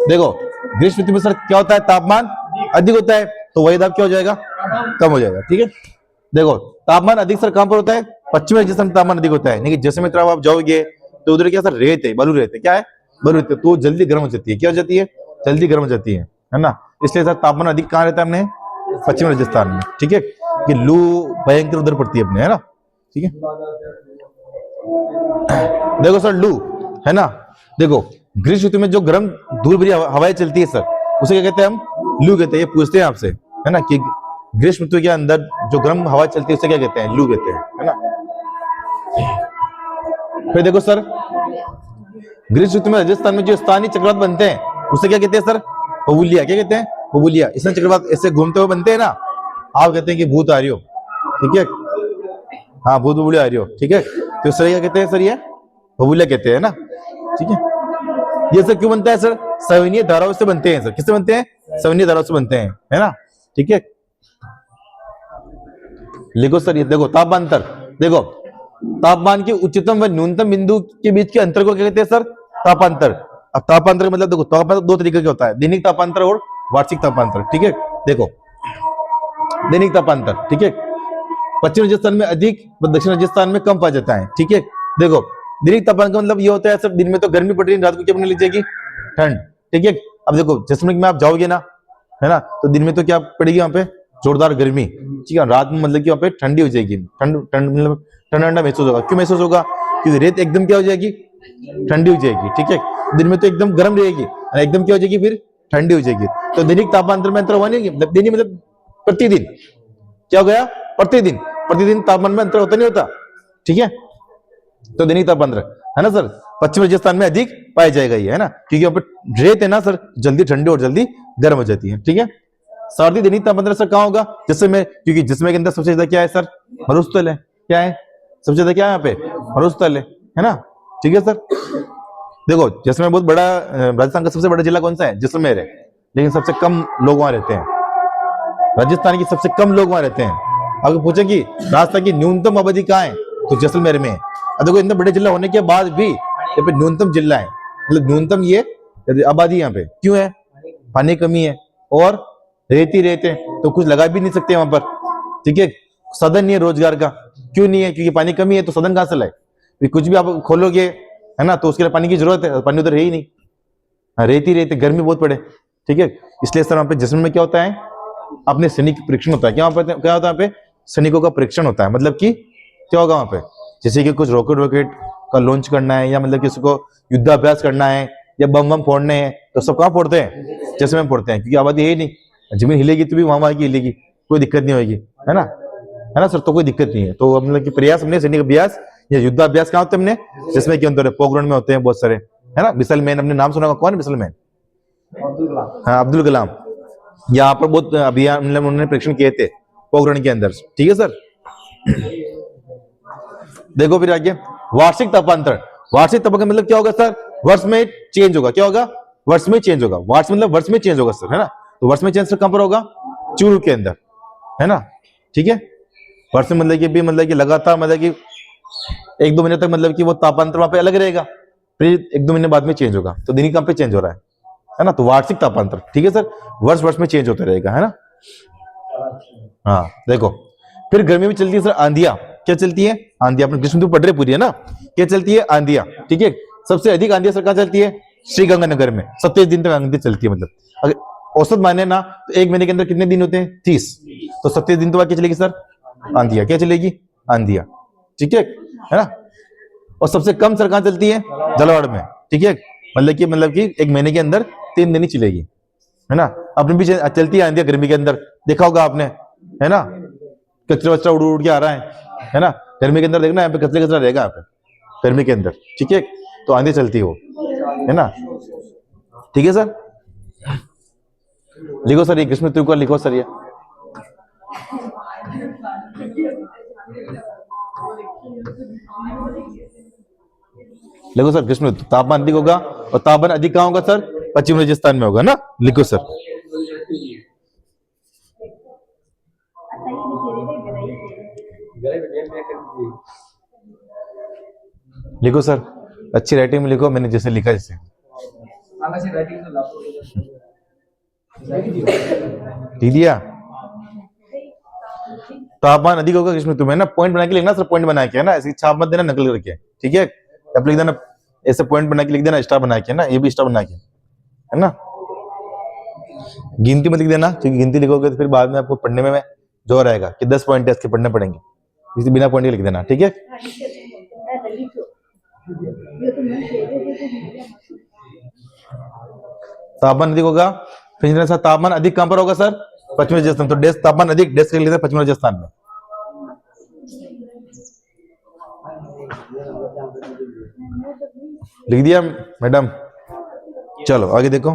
देखो ग्रीष्म ऋतु में सर क्या होता है, तापमान अधिक होता है तो वायुदाब क्या हो जाएगा, कम हो जाएगा, ठीक है। देखो तापमान अधिक सर कहां पर होता है, पश्चिमी राजस्थान में तापमान अधिक होता है, लेकिन जैसे तरफ आप जाओगे तो उधर क्या सर, रेत है, बालू रेत है, क्या है, बालू रेत है, तो जल्दी गर्म हो जाती है, क्या हो जाती है, जल्दी गर्म हो जाती है ना। इसलिए सर तापमान अधिक कहां रहता है अपने, पश्चिमी राजस्थान में, ठीक है, कि लू भयंकर उधर पड़ती है अपने, है ना, ठीक है। देखो सर लू, है ना, देखो ग्रीष्म ऋतु में जो गर्म धूल भरी हवाएं चलती है सर, उसे क्या कहते हैं हम, लू कहते हैं। ये पूछते हैं आपसे, है ना, कि ग्रीष्म ऋतु के अंदर जो गर्म हवा चलती है उसे क्या कहते हैं, लू कहते हैं, है ना। फिर देखो सर ग्रीष्म ऋतु में राजस्थान में जो स्थानीय चक्रवात बनते हैं उसे क्या कहते हैं सर? बबूलिया। क्या कहते हैं? बबूलिया। इसमें चक्रवात ऐसे घूमते हुए बनते हैं ना, आप कहते हैं कि भूत आ रही हो, ठीक है, हाँ भूत बबूलिया आ रही हो, ठीक है, तो सर क्या कहते हैं सर? ये बबूलिया कहते हैं ना, ठीक है। ये सर क्यों बनता है सर? सविनीय धाराओं से बनते हैं सर। किससे बनते हैं? सविनीय धाराओं से बनते हैं, है ना, ठीक है। लिखो सर, ये देखो तापांतर, देखो तापमान के उच्चतम व न्यूनतम बिंदु के बीच के अंतर को क्या कहते हैं सर? तापांतर। अब तापांतर का मतलब देखो, तापांतर दो तरीके का होता है, दैनिक तापांतर और वार्षिक तापांतर, ठीक है। देखो दैनिक तापांतर, ठीक है, पश्चिम राजस्थान में अधिक, दक्षिण राजस्थान में कम पाया जाता है, ठीक है। देखो दैनिक तापमान का मतलब ये होता है सर, दिन में तो गर्मी पड़ रही है, रात को क्या पड़ने लग जाएगी? ठंड, ठीक है। अब देखो जैसलमेर में आप जाओगे ना, है ना, तो दिन में तो क्या पड़ेगी वहां पे? जोरदार गर्मी, ठीक है। रात में मतलब कि वहां पे ठंडी हो जाएगी, ठंड ठंड मतलब ठंडा ठंडा महसूस होगा। क्यों महसूस होगा? क्योंकि रेत एकदम क्या हो जाएगी? ठंडी हो जाएगी, ठीक है। दिन में तो एकदम गर्म रहेगी और एकदम क्या हो जाएगी? फिर ठंडी हो जाएगी। तो दैनिक तापांतर में अंतर हुआ नहीं? दैनिक मतलब प्रतिदिन, क्या हो गया? प्रतिदिन, प्रतिदिन तापमान में अंतर होता नहीं होता, ठीक है। तो दैनिक तापांतर है ना सर, पश्चिम राजस्थान में अधिक पाया जाएगा ये, है ना, क्योंकि वहां पर रेत है ना सर, जल्दी ठंडी और जल्दी गर्म हो जाती है, ठीक है। सर्दी दैनिक तापमान सर कहाँ होगा? जिसमें, क्योंकि जिसमें के अंदर सबसे ज्यादा क्या है सर? मरुस्थल है। क्या है सबसे ज्यादा? क्या है यहाँ पे? मरुस्थल है ना, ठीक है सर। देखो जैसलमेर बहुत बड़ा, राजस्थान का सबसे बड़ा जिला कौन सा है? जैसलमेर है, लेकिन सबसे कम लोग वहां रहते हैं। राजस्थान की सबसे कम लोग वहां रहते हैं। अगर पूछे कि राजस्थान की न्यूनतम आबादी कहाँ है, तो जैसलमेर में है। देखो इतना बड़े जिला होने के बाद भी यहाँ पे न्यूनतम जिला है, मतलब न्यूनतम ये आबादी यहाँ पे क्यों है? पानी कमी है और रेती रहते हैं, तो कुछ लगा भी नहीं सकते वहां पर, ठीक है। साधन नहीं है रोजगार का, क्यों नहीं है? क्योंकि पानी कमी है, तो साधन कहां से लाए? कुछ भी आप खोलोगे, है ना, तो उसके लिए पानी की जरूरत है, पानी उधर है ही नहीं, रेती रहते, गर्मी बहुत पड़े, ठीक है। इसलिए सर वहां पे जैसलमेर में क्या होता है? अपने सैनिक परीक्षण होता है। क्या होता है? यहाँ पे सैनिकों का परीक्षण होता है। मतलब कि क्या होगा वहां पे? जैसे कि कुछ रॉकेट का लॉन्च करना है, या मतलब किसी को युद्धाभ्यास करना है, या बम फोड़ने हैं, तो सब कहाँ फोड़ते हैं? जैसलमेर फोड़ते हैं, क्योंकि आबादी है ही नहीं, जमीन हिलेगी तो भी वहां की हिलेगी, कोई दिक्कत नहीं होगी, है ना सर, तो कोई दिक्कत नहीं है। तो मतलब कि प्रयास हमने सैनिक अभ्यास या युद्धाभ्यास कहाँ होते हैं हमने? जिसमें के अंदर पोखरण में होते हैं बहुत सारे, है ना। मिसाइल मैन, हमने नाम सुना, कौन है मिसाइल मैन? हाँ अब्दुल कलाम। यहाँ पर बहुत अभियान मतलब उन्होंने परीक्षण किए थे पोखरण के अंदर, ठीक है सर। देखो फिर आगे वार्षिक तापांतर। वार्षिक तापमान मतलब क्या होगा सर? वर्ष में चेंज होगा। क्या होगा? वर्ष में चेंज होगा। वार्ष मतलब वर्ष में चेंज होगा सर, है ना। तो वर्ष में चेंज कहां पर होगा? चूरू के अंदर, है ना, ठीक है। वर्ष में मतलब कि भी मतलब कि लगातार मतलब कि एक दो महीने तक मतलब कि वो तापांतर वहां पे अलग रहेगा, फिर एक दो महीने बाद में चेंज होगा। तो दैनिक कहां पे चेंज हो रहा है ना। तो वार्षिक तापांतर, ठीक है सर, वर्ष वर्ष में चेंज होता रहेगा, है ना। हाँ देखो फिर गर्मी में चलती है सर आंधिया। क्या चलती है? आंधिया। अपने ग्रीष्म ऋतु पढ़ रहे पूरी, है ना। क्या चलती है? आंधिया, ठीक है। सबसे अधिक आंधिया सर कहां चलती है? श्रीगंगानगर में 27 दिन तक आंधी चलती है। मतलब अगर औसत माने ना तो एक महीने के अंदर कितने दिन होते हैं? 30। तो 27 दिन तो बाद क्या चलेगी सर? आंधिया। क्या चलेगी? आंधिया, ठीक है ना। और सबसे कम सर कहां चलती है? झालावाड़ में, ठीक है। मतलब कि एक महीने के अंदर 3 दिन ही चलेगी, है ना। अपने भी चलती है आंधिया गर्मी के अंदर, देखा होगा आपने, है ना। कचरा वचरा उड़ उड़ के आ रहा है ना। गर्मी के अंदर देखना यहाँ पे कचरा कचरा रहेगा यहाँ पे गर्मी के अंदर, ठीक है। तो आंधी चलती है वो, है ना, ठीक है सर। लिखो सर ये ग्रीष्म ऋतु का लिखो सर ये। लिखो सर ग्रीष्म ऋतु तापमान अधिक होगा, और तापमान अधिक कहाँ होगा सर? पश्चिम राजस्थान में होगा ना। लिखो सर। लिखो सर, अच्छी राइटिंग में लिखो, मैंने जैसे लिखा जैसे। ठीक दिया। तापमान अधिक होगा ग्रीष्म ऋतु में ना। पॉइंट बना के लिखना सर, पॉइंट बना के, है ना। ऐसी छाप मत देना नकल करके, ठीक है। अब लिख देना ऐसे पॉइंट बना के लिख देना, स्टार बना के ना, ये भी स्टार बना के, है ना। गिनती मत लिख देना, क्योंकि गिनती लिखोगे तो फिर बाद में आपको पढ़ने में जोर आएगा कि 10 पॉइंट है इसके पढ़ने पड़ेंगे, इसलिए बिना पॉइंट के लिख देना, ठीक है। तापमान अधिक होगा, फिर सर तापमान अधिक कहां पर होगा सर? पश्चिमी राजस्थान। तो डेस्क तापमान अधिक, डेस्क लिख लेते पश्चिमी राजस्थान में। लिख दिया मैडम? चलो आगे देखो।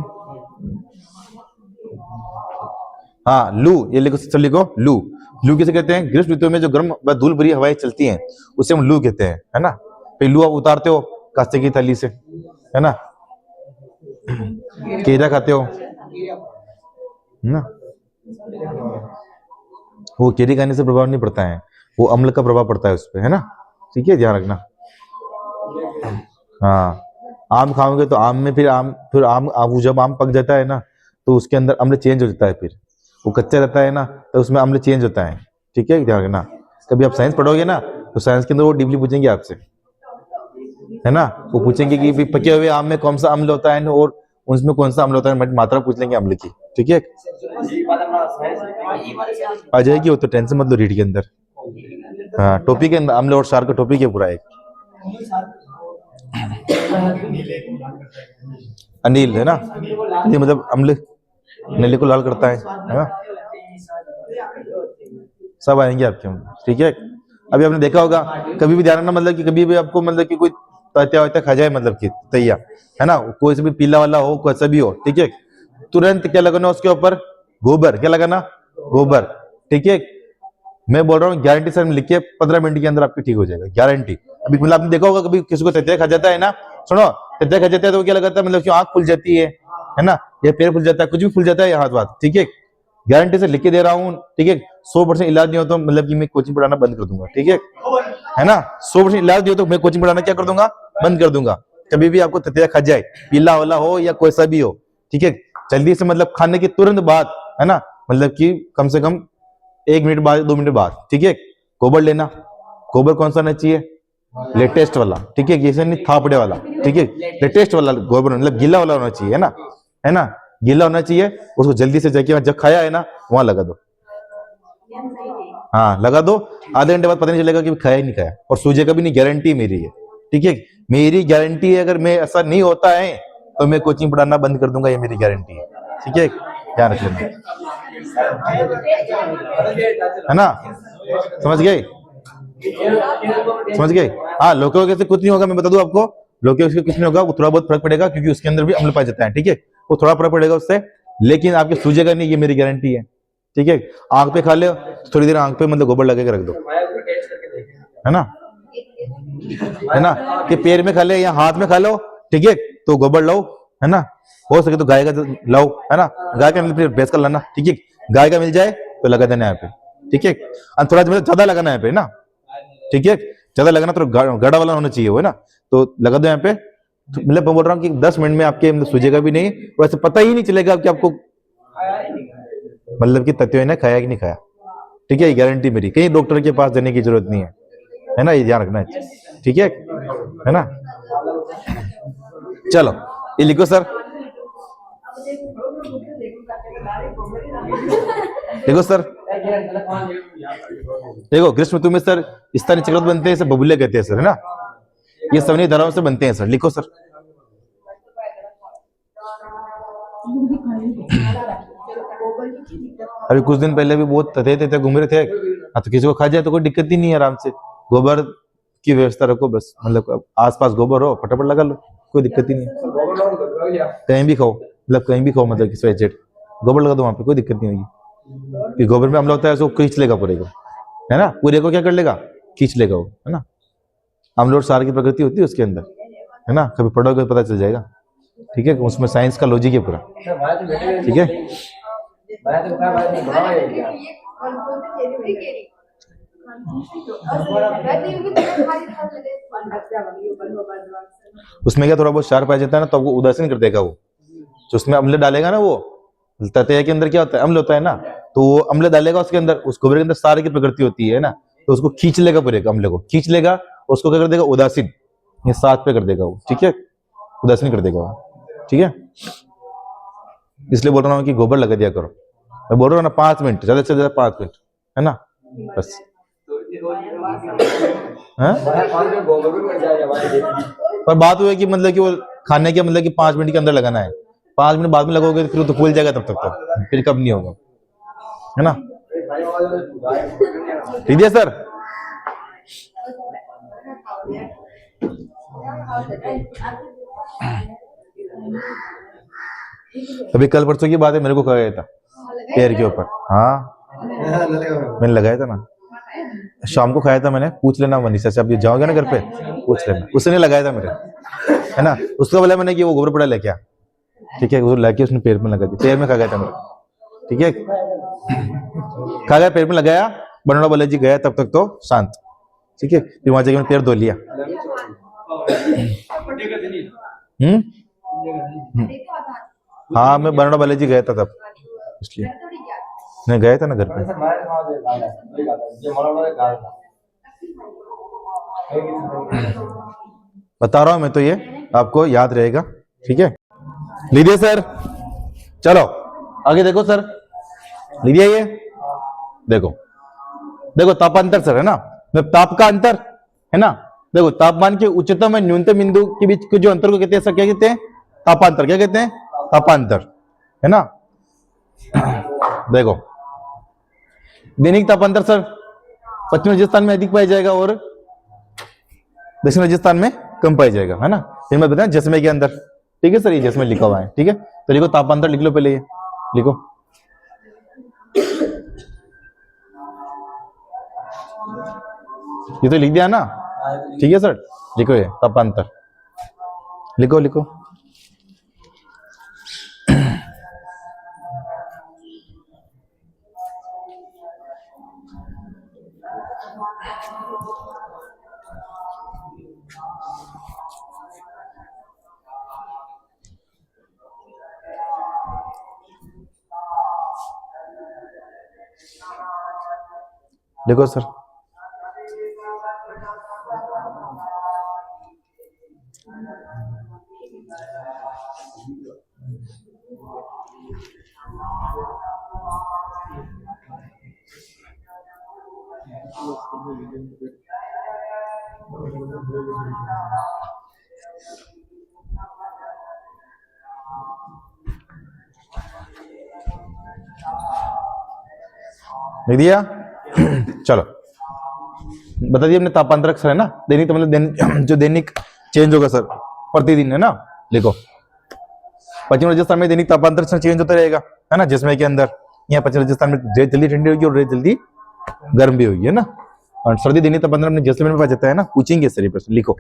हाँ लू, ये लिखो सर, लिखो लू। लू किसे कहते हैं? ग्रीष्म ऋतु में जो गर्म व धूल भरी हवाएं चलती हैं उसे हम लू कहते हैं, है ना। फिर लू आप उतारते हो कास्ते की थैली से, है ना। केला खाते हो ना, वो केरी खाने से प्रभाव नहीं पड़ता है, वो अम्ल का प्रभाव पड़ता है उस पर, है ना। ठीक है, ध्यान रखना। हाँ, आम खाओगे तो आम में फिर आम जब आम पक जाता है ना तो उसके अंदर अम्ल चेंज हो जाता है, फिर वो कच्चा रहता है ना तो उसमें अम्ल चेंज होता है। ठीक है, ध्यान रखना। कभी आप साइंस पढ़ोगे ना तो साइंस के अंदर वो डीपली पूछेंगे आपसे, है ना। वो पूछेंगे कि पके हुए आम में कौन सा अम्ल होता है और उसमें कौन सा अम्ल होता है, मात्रा पूछ लेंगे अम्ल की। ठीक है, आ जाएगी वो तो, टेंशन मत लो। रीड के अंदर हाँ, टॉपिक के अंदर अम्ल और क्षार का टॉपिक है पूरा एक। अनिल, है ना, ये मतलब अम्ल नीले को लाल करता है ना। सब आएंगे आपके। ठीक है, अभी आपने देखा होगा, कभी भी ध्यान रखना, मतलब कि कभी भी आपको मतलब कि कोई तैया वैया खा जाए, मतलब कि तैया, है ना, कोई से भी पीला वाला हो, कोई सा भी हो, ठीक है, तुरंत क्या लगाना उसके ऊपर? गोबर। क्या लगाना? गोबर। ठीक है, मैं बोल रहा हूँ गारंटी सर में लिखिए, 15 मिनट के अंदर आपकी ठीक हो जाएगा, गारंटी। अभी मतलब आपने देखा होगा कभी किसी को तैया खा जाता है ना, सुनो, तैया खा जाता है तो क्या लगाता है, मतलब आंख फुल जाती है ना, या पैर फुल जाता है, कुछ भी फुल जाता है, हाथ बात। ठीक है, गारंटी से लिख के दे रहा हूँ। ठीक है, 100% इलाज नहीं हो तो मतलब कि मैं कोचिंग पढ़ाना बंद कर दूंगा। ठीक है ना, 100% इलाज नहीं हो तो मैं कोचिंग पढ़ाना क्या कर दूंगा? बंद कर दूंगा। कभी भी आपको तैया खा जाए, पीला वाला हो या कोई सा भी हो, ठीक है, जल्दी से मतलब खाने के तुरंत बाद, है ना, मतलब कि कम से कम 1 मिनट बाद, 2 मिनट बाद, ठीक है, गोबर लेना। गोबर कौन सा होना चाहिए? लेटेस्ट वाला। ठीक है, जैसे नहीं थापड़े वाला, ठीक है, लेटेस्ट वाला गोबर, मतलब गीला वाला होना चाहिए, है ना, गीला होना चाहिए। उसको जल्दी से जाके जब खाया है ना वहां लगा दो। हाँ लगा दो, आधे घंटे बाद पता नहीं चलेगा कि खाया ही नहीं खाया, और सूजे का भी नहीं, गारंटी मेरी है। ठीक है, मेरी गारंटी है, अगर मैं ऐसा नहीं होता है तो मैं कोचिंग पढ़ाना बंद कर दूंगा, ये मेरी गारंटी है। ठीक है, ध्यान रख लेना, है ना, समझ गए? समझ गए? हाँ, लौकी वगैरह से कुछ नहीं होगा, मैं बता दूं आपको, लौकी से कुछ नहीं होगा, वो थोड़ा बहुत फर्क पड़ेगा क्योंकि उसके अंदर भी अम्ल पाया जाता है। ठीक है, वो थोड़ा फर्क पड़ेगा उससे, लेकिन आपके सूजेगा नहीं, ये मेरी गारंटी है। ठीक है, आंख पे खा ले, थोड़ी देर आंख पे मतलब गोबर लगा के रख दो, है ना, कि पैर में खा ले या हाथ में खा लो, ठीक है, तो गोबर लो, है ना, हो सके तो गाय का लाओ, है ना, गाय का मिल, भैंस का लाना। ठीक है, गाय का मिल जाए तो लगा देना यहाँ पे। ठीक है, और थोड़ा ज्यादा लगाना है यहाँ पे ना। ठीक है, ज्यादा लगाना, तो गाढ़ा वाला होना चाहिए वो, है ना, तो लगा दो यहाँ पे। तो मतलब मैं बोल रहा हूँ कि 10 मिनट में आपके मतलब सूजेगा भी नहीं, वैसे पता ही नहीं चलेगा कि आपको मतलब कि तत्व ने खाया कि नहीं खाया। ठीक है, ये गारंटी मेरी, कहीं डॉक्टर के पास जाने की जरूरत नहीं है ना, ये ध्यान रखना है। ठीक है ना। चलो ये लिखो सर, देखो सर, देखो ग्रीष्म ऋतु में सर स्तन्य चक्रवात बनते हैं, सर बबूले कहते हैं सर, है ना, ये सवनी धाराओं से बनते हैं सर। लिखो सर, अभी कुछ दिन पहले भी बहुत तथे घूम रहे थे, तो किसी को खा जाए तो कोई दिक्कत ही नहीं है, आराम से गोबर की व्यवस्था रखो बस, मतलब आसपास गोबर हो, फटाफट लगा लो, कोई दिक्कत ही नहीं है। कहीं भी खाओ, मतलब कहीं भी खाओ, मतलब किस वजह गोबर लगा दो वहां पे, कोई दिक्कत नहीं होगी। कि गोबर में अम्ल होता है, उसको खींच लेगा पूरे को, है ना, पूरे को क्या कर लेगा? खींच लेगा वो, है ना। अम्ल और क्षार की प्रकृति होती है उसके अंदर, है ना, कभी पढ़ोगे पता चल जाएगा। ठीक है, उसमें साइंस का लॉजिक है पूरा। ठीक है, उसमें क्या थोड़ा बहुत क्षार पाया जाता है ना, तो आपको उदासीन कर देगा वो, जो उसमें अम्ल डालेगा ना, वो ततैया के अंदर क्या होता है? अम्ल होता है ना, तो वो अम्ल डालेगा उसके अंदर, उस गोबर के अंदर क्षार की प्रकृति होती है ना, तो उसको खींच लेगा, पूरे अम्ल को खींच लेगा, उसको क्या कर देगा? उदासीन, ये 7 पे कर देगा वो। ठीक है, उदासीन कर देगा वो। ठीक है, इसलिए बोल रहा हूँ कि गोबर लगा दिया करो। मैं बोल रहा हूँ ना 5 मिनट, ज्यादा से ज्यादा 5 मिनट, है ना, बस। पर बात वो है कि मतलब कि वो खाने के मतलब कि 5 मिनट के अंदर लगाना है, 5 मिनट बाद में लगोगे तो फिर तो फूल जाएगा, तब तक तो फिर कब नहीं होगा, है ना। ठीक है सर, अभी कल परसों की बात है, मेरे को कहा गया था पैर के ऊपर। हाँ मैंने लगाया था ना, शाम को खाया था मैंने। पूछ लेना मनीषा से, अब ये जाओगे ना घर पे पूछ लेना, उसने लगाया था मेरे, है ना। उसको बोला मैंने कि वो गोबर पड़ा लेके आ, ठीक है। वो लाके उसने पैर में लगा दिया, पैर में खा गया था मेरे, ठीक है। खा गया, पैर में लगाया, बनोड़ा बालाजी गया, तब तक तो शांत, ठीक है। फिर वहां जाके मैंने पैर धो लिया। हाँ मैं बनोड़ा बालाजी गया था तब, इसलिए मैं गया था ना घर पे। बता रहा हूं मैं तो, ये आपको याद रहेगा, ठीक है। लीजिए सर, चलो आगे देखो सर, लीजिए ये देखो, देखो तापांतर सर, है ना, मतलब ताप का अंतर, है ना। देखो तापमान के उच्चतम और न्यूनतम बिंदु के बीच के जो अंतर को कहते हैं सर, क्या कहते हैं? तापांतर। क्या कहते हैं? तापांतर, है ना। देखो दैनिक तापांतर सर पश्चिमी राजस्थान में अधिक पाया जाएगा और दक्षिण राजस्थान में कम पाया जाएगा, है ना। फिर मैं बताया जैसलमेर के अंदर, ठीक है सर, ये जैसलमेर लिखा हुआ है, ठीक है। तो लिखो तापांतर, लिख लो पहले, ये लिखो। ये तो लिख दिया ना, ठीक है सर, लिखो ये तापांतर, लिखो लिखो। देखो सर, लिख दिया। चलो बता दिया हमने, तापांतर अक्षर है ना, दैनिक तो मतलब जो दैनिक चेंज होगा सर प्रतिदिन, है ना। लिखो पश्चिम राजस्थान में दैनिक तापांतर चेंज होता रहेगा, है ना, जिसमें के अंदर यहाँ पश्चिम राजस्थान में रेत जल्दी ठंडी होगी और रेत जल्दी गर्म भी होगी, है ना। और सर्दी दैनिक तापांतर अपने जैसलमेर में पाया जाता है ना, पूछेंगे सर ये प्रश्न, लिखो।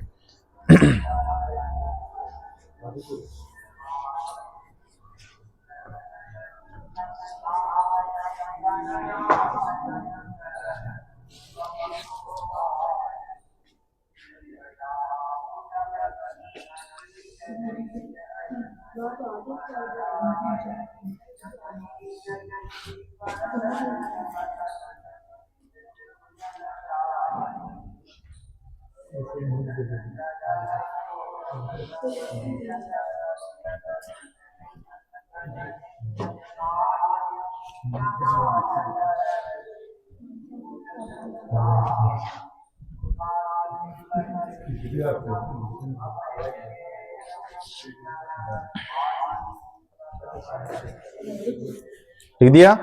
लिख दिया।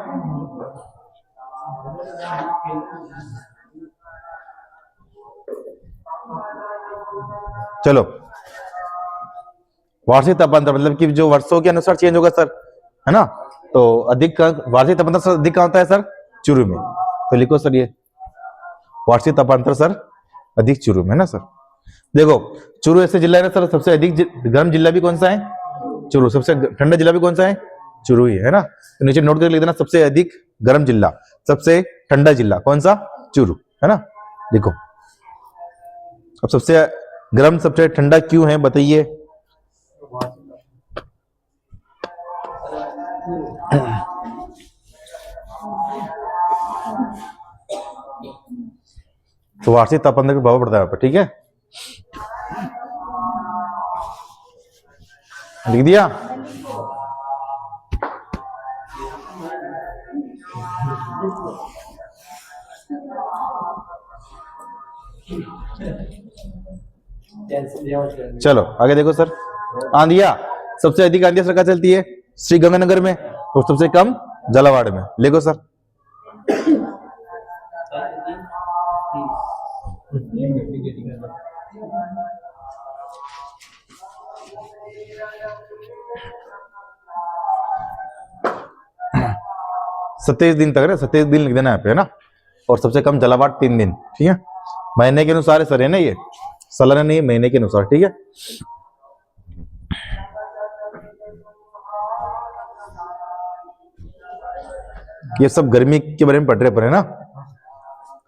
चलो वार्षिक तापांतर मतलब कि जो वर्षों के अनुसार चेंज होगा सर, है ना। तो अधिक वार्षिक तापांतर सर अधिक कहाँ होता है सर? चूरू में। तो लिखो सर ये वार्षिक तापांतर सर अधिक चूरू में, है ना सर। देखो चूरू ऐसे जिला है ना सर, सबसे अधिक गर्म जिला भी कौन सा है? चूरू। सबसे ठंडा जिला भी कौन सा है? चूरू ही है ना। तो नीचे नोट करके लिख देना, सबसे अधिक गर्म जिला, सबसे ठंडा जिला कौन सा? चूरू, है ना। देखो अब सबसे गर्म सबसे ठंडा क्यों है बताइए? तो वार्षिक तापांतर का प्रभाव पड़ता है यहाँ पर, ठीक है। लिख दिया। चलो आगे देखो सर, आंधिया सबसे अधिक आंधिया सर कहाँ चलती है? श्री गंगानगर में। तो सबसे कम झालावाड़ में। लिखो सर। 27 दिन तक है, 27 दिन लिख देना यहाँ पे, है ना। और सबसे कम जलावाट 3 दिन, ठीक है। महीने के अनुसार है सर, है ना, ये सालाना नहीं, महीने के अनुसार, ठीक है। ये सब गर्मी के बारे में पढ़ रहे पर, है ना।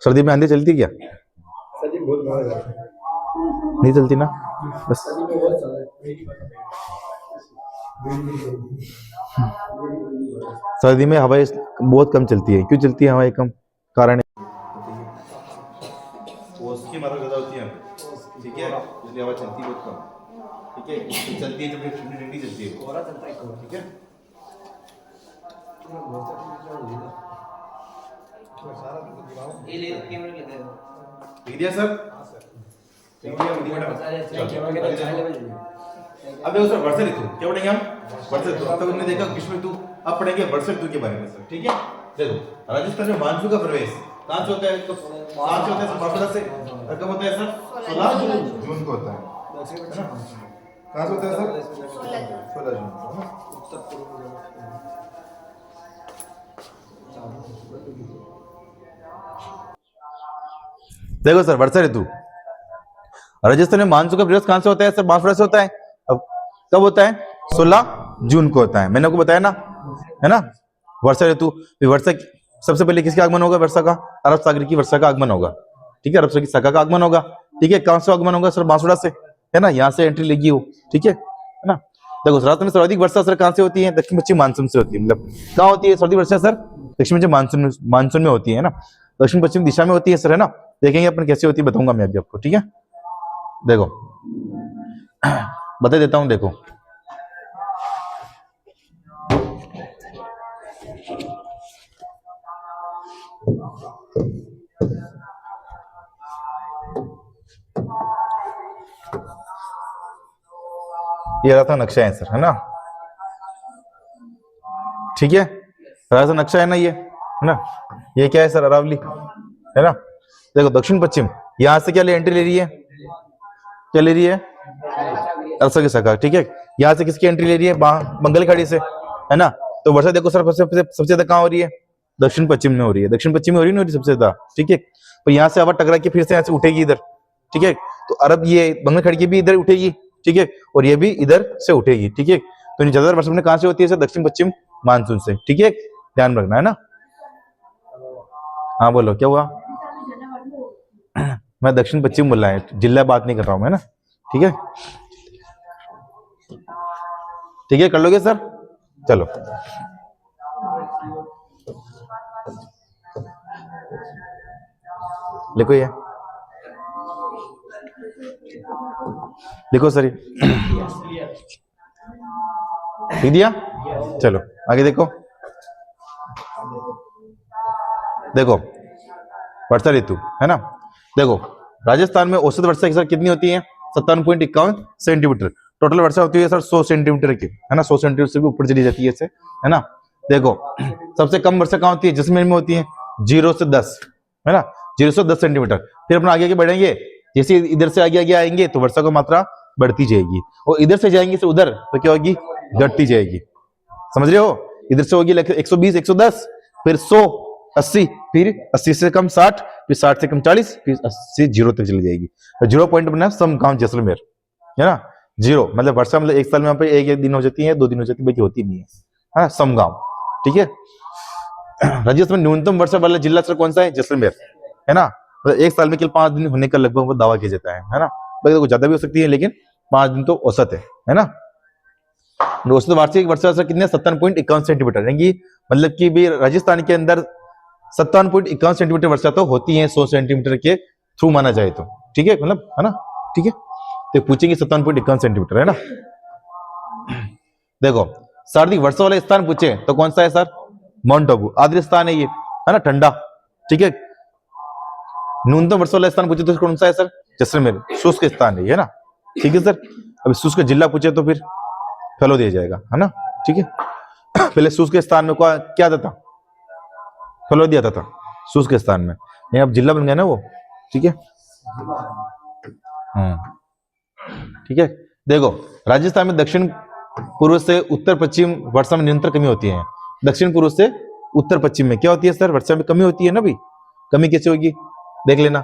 सर्दी में आंधी चलती क्या? नहीं चलती ना, बस। सर्दी में हवाएं बहुत कम चलती है। क्यों चलती है हवाएं कम? कारण है उसकी मात्रा ज्यादा होती है, ठीक है, इसलिए हवा चलती है बहुत कम, ठीक है। चलती है जब ठंडी ठंडी चलती है, ठीक है। लिख दिया सर? लिख दिया अब देखो सर, वर्ष ऋतु क्या पढ़ेंगे हम? वर्ष ऋतु। अब तक हमने देखा ग्रीष्म ऋतु, अब पढ़ेंगे वर्ष ऋतु के बारे में सर, ठीक है। देखो राजस्थान में मानसून का प्रवेश कहाँ से होता है? तो कहाँ से होता है? बांसवाड़ा से। और कब होता है सर? 16 जून को होता है। कहाँ से होता है सर? 16 जून को। देखो सर, वर्षा ऋतु राजस्थान में मानसून का प्रवेश कहां से होता है सर? बांसवाड़ा से होता है। अब कब होता है? 16 जून को होता है, मैंने आपको बताया ना, है ना। वर्षा ऋतु, वर्षा सबसे पहले किसका आगमन होगा? वर्षा का, अरब सागर की वर्षा का आगमन होगा, ठीक है। अरब सागर की वर्षा का आगमन होगा, ठीक है। कहां से आगमन होगा सर? बांसवाड़ा से, है ना। यहाँ से एंट्री लेगी वो, ठीक है ना। देखो राजस्थान में सर्वाधिक वर्षा सर कहां से होती है? दक्षिण पश्चिम मानसून से होती है। मतलब कहाँ होती है सर्वाधिक वर्षा सर? दक्षिण पश्चिम मानसून में होती है ना, दक्षिण पश्चिम दिशा में होती है सर, है ना। देखेंगे अपन कैसे होती है, बताऊंगा मैं अभी आपको, ठीक है। देखो बता देता हूं, देखो ये रहा था नक्शा है सर, है ना, ठीक है। रहा था नक्शा है ना, ये है ना। ये क्या है सर? अरावली, है ना। देखो दक्षिण पश्चिम, यहां से क्या एंट्री ले रही है? क्या ले रही है? अरसा की शाखा, ठीक है। यहाँ से किसकी एंट्री ले रही है? बंगाल खाड़ी से, है ना। तो वर्षा देखो सर सबसे ज्यादा कहाँ हो रही है? दक्षिण पश्चिम में हो रही है, दक्षिण पश्चिम में हो रही है सबसे ज्यादा, ठीक है। तो यहाँ से हवा टकरा के फिर से यहाँ से उठेगी इधर, ठीक है। तो अरब ये बंगाल खाड़ी की भी इधर उठेगी, ठीक है, और ये भी इधर से उठेगी, ठीक है। तो ज्यादातर वर्षा कहाँ से होती है सर? दक्षिण पश्चिम मानसून से, ठीक है, ध्यान रखना, है ना। हाँ बोलो, क्या हुआ? मैं दक्षिण पश्चिम बोल रहा है, जिला बात नहीं कर रहा हूं मैं ना, ठीक है। ठीक है, कर लोगे सर? चलो लिखो, ये लिखो सर, लिख दिया? चलो आगे देखो। देखो वर्षा ऋतु, है ना। देखो राजस्थान में औसत वर्षा की सर कितनी होती है? 57.51 सेंटीमीटर। टोटल वर्षा होती है सर 100 सेंटीमीटर की, है ना। 100 सेंटीमीटर से भी ऊपर चली जाती है इसे, है ना। देखो सबसे कम वर्षा कहाँ होती है? जैसलमेर में होती है, 0 से 10, है ना, 0 से 10 सेंटीमीटर। फिर अपना आगे बढ़ेंगे, जैसे इधर से आगे आगे आएंगे तो वर्षा की मात्रा बढ़ती जाएगी, और इधर से जाएंगे से उधर तो क्या होगी? घटती जाएगी, समझ रहे हो। इधर से होगी 120 110, फिर 100 80, फिर 80 से कम 60, फिर 60 से कम 40, फिर 80 0 तक चली जाएगी। 0 पॉइंट बना सम गांव जैसलमेर, है ना। 0 मतलब वर्षा मतलब एक साल में पे एक दिन हो जाती है, 2 दिन हो जाती है, बाकी होती नहीं है ना, सम गांव, ठीक है। राजस्थान में न्यूनतम वर्षा वाला जिला सर कौन सा है? जैसलमेर, है ना। मतलब एक साल में केवल 5 दिन होने का लगभग दावा किया जाता है ना। बाकी तो ज्यादा भी हो सकती है, लेकिन 5 दिन तो औसत है ना। औसत वार्षिक वर्षा सर कितने? 57.51 सेंटीमीटर, मतलब कि भी राजस्थान के अंदर 57.51 सेंटीमीटर वर्षा तो होती है 100 सेंटीमीटर के थ्रू माना जाए तो, ठीक है, मतलब, है ना, ठीक है। तो पूछेंगे 57.51 सेंटीमीटर, है ना। देखो सर्वाधिक वर्षा वाला स्थान पूछे तो कौन सा है सर? माउंट आबू, आर्द्र स्थान है ये, है ना, ठंडा, ठीक है। न्यूनतम वर्षा वाला स्थान पूछे तो कौन सा है सर? जैसलमेर, शुष्क स्थान है ना, ठीक है सर। अभी शुष्क जिला पूछे तो फिर फैलो दिया जाएगा, है ना, ठीक है। पहले शुष्क स्थान में क्या आता था? फैलो दिया था शुष्क स्थान में, नहीं अब जिला बन गया ना वो, ठीक है। ठीक है। देखो राजस्थान में दक्षिण पूर्व से उत्तर पश्चिम वर्षा में निरंतर कमी होती है, दक्षिण पूर्व से उत्तर पश्चिम में क्या होती है सर? वर्षा में कमी होती है ना भाई। कमी कैसे होगी देख लेना।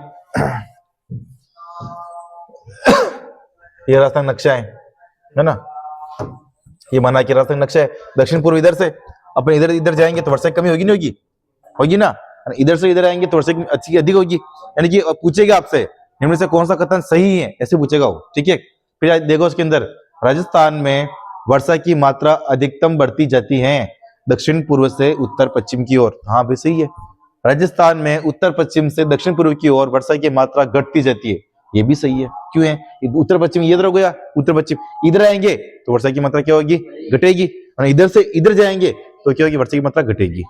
ये राजस्थान नक्शा है ना, ये माना कि राजस्थान नक्शा है। दक्षिण पूर्व इधर से अपन इधर इधर जाएंगे तो वर्षा की कमी होगी नहीं होगी? होगी ना। इधर से इधर आएंगे तो वर्षा की अच्छी अधिक होगी। यानी कि पूछेगा आपसे निम्न से कौन सा कथन सही है, ऐसे पूछेगा वो, ठीक है। फिर देखो उसके अंदर, राजस्थान में वर्षा की मात्रा अधिकतम बढ़ती जाती है दक्षिण पूर्व से उत्तर पश्चिम की ओर। हाँ भाई सही है। राजस्थान में उत्तर पश्चिम से दक्षिण पूर्व की ओर वर्षा की मात्रा घटती जाती है, ये भी सही है। क्यों है? उत्तर पश्चिम इधर हो गया, उत्तर पश्चिम इधर आएंगे तो वर्षा की मात्रा क्या होगी? घटेगी। और इधर से इधर जाएंगे तो क्या होगी? वर्षा की मात्रा घटेगी,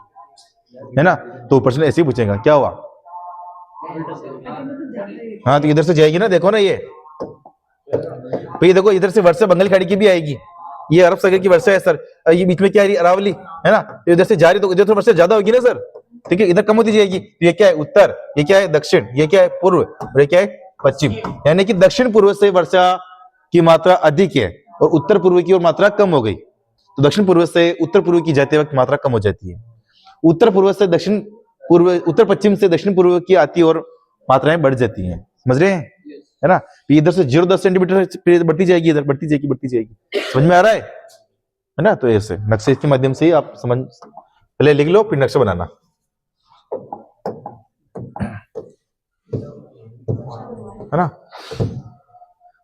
है ना। तो प्रश्न ऐसे ही पूछेगा, क्या हुआ? हाँ तो इधर से जाएगी ना, देखो ना ये भाई, देखो इधर से वर्षा बंगाल खाड़ी की भी आएगी, ये अरब सागर की वर्षा है सर। ये बीच में क्या है? अरावली है ना। तो इधर से जा रही तो इधर तो वर्षा ज्यादा होगी ना सर, ठीक है। इधर कम होती जाएगी। तो ये क्या है? उत्तर, ये क्या है? दक्षिण, ये क्या है? पूर्व, और ये क्या है? पश्चिम। यानी कि दक्षिण पूर्व से वर्षा की मात्रा अधिक है और उत्तर पूर्व की ओर मात्रा कम हो गई। तो दक्षिण पूर्व से उत्तर पूर्व की जाते वक्त मात्रा कम हो जाती है। उत्तर पूर्व से दक्षिण पूर्व, उत्तर पश्चिम से दक्षिण पूर्व की आती और मात्राएं बढ़ जाती हैं। समझ रहे हैं, है ना। इधर से 0.10 सेंटीमीटर बढ़ती जाएगी, इधर बढ़ती जाएगी, बढ़ती जाएगी। समझ में आ रहा है ना। तो ऐसे नक्शे के माध्यम से ही आप समझ, पहले लिख लो फिर नक्शा बनाना, है ना।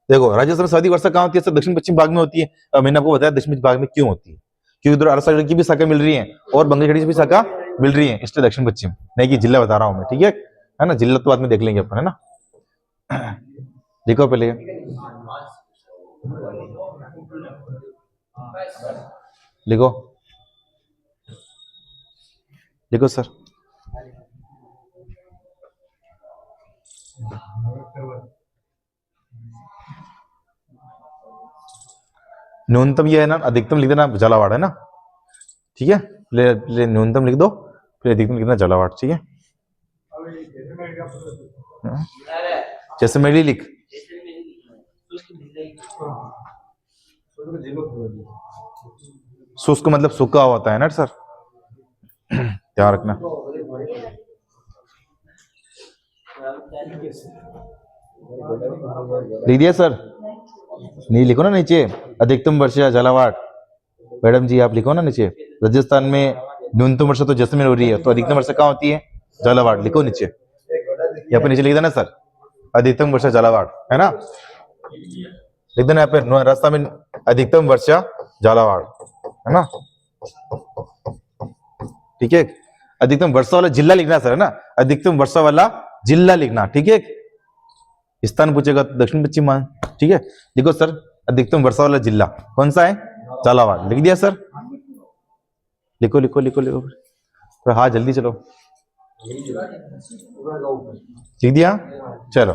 देखो राजस्थान में सर्वाधिक वर्षा कहाँ होती है? दक्षिण पश्चिम भाग में होती है। मैंने आपको बताया दक्षिण भाग में क्यों होती है, क्योंकि उधर अरब सागर की भी शाखा मिल रही है और बंगाल खाड़ी की भी शाखा मिल रही है, इसलिए दक्षिण पश्चिम। नहीं कि जिला बता रहा हूं मैं, ठीक है ना। जिला तो बाद में देख लेंगे अपन, है ना। देखो पहले लिखो, लिखो सर। न्यूनतम ये है ना, अधिकतम लिख देना झालावाड़, है ना, ठीक है। ले न्यूनतम लिख दो, फिर अधिकतम लिखना झालावाड़, ठीक है। जैसे मेरी लिख, शुष्क मतलब सूखा होता है ना सर, ध्यान रखना। लिख दिया सर? नहीं लिखो ना नीचे, अधिकतम वर्षा झालावाड़। मैडम जी आप लिखो ना नीचे, राजस्थान में न्यूनतम वर्षा तो जैसलमेर हो रही है, तो अधिकतम वर्षा कहाँ होती है? झालावाड़। लिखो नीचे, यहाँ पे नीचे लिख देना सर, अधिकतम वर्षा झालावाड़, है ना। लिख देना यहाँ पे, राजस्थान में अधिकतम वर्षा झालावाड़, है ना, ठीक है। अधिकतम वर्षा वाला जिला लिखना सर, है ना। अधिकतम वर्षा वाला जिला लिखना, ठीक है। स्थान पूछेगा तो दक्षिण पश्चिम, ठीक है। देखो सर, अधिकतम वर्षा वाला जिला कौन सा है? झालावाड़। लिख दिया सर? लिखो लिखो लिखो लिखो, तो हाँ जल्दी चलो, लिख दिया? चलो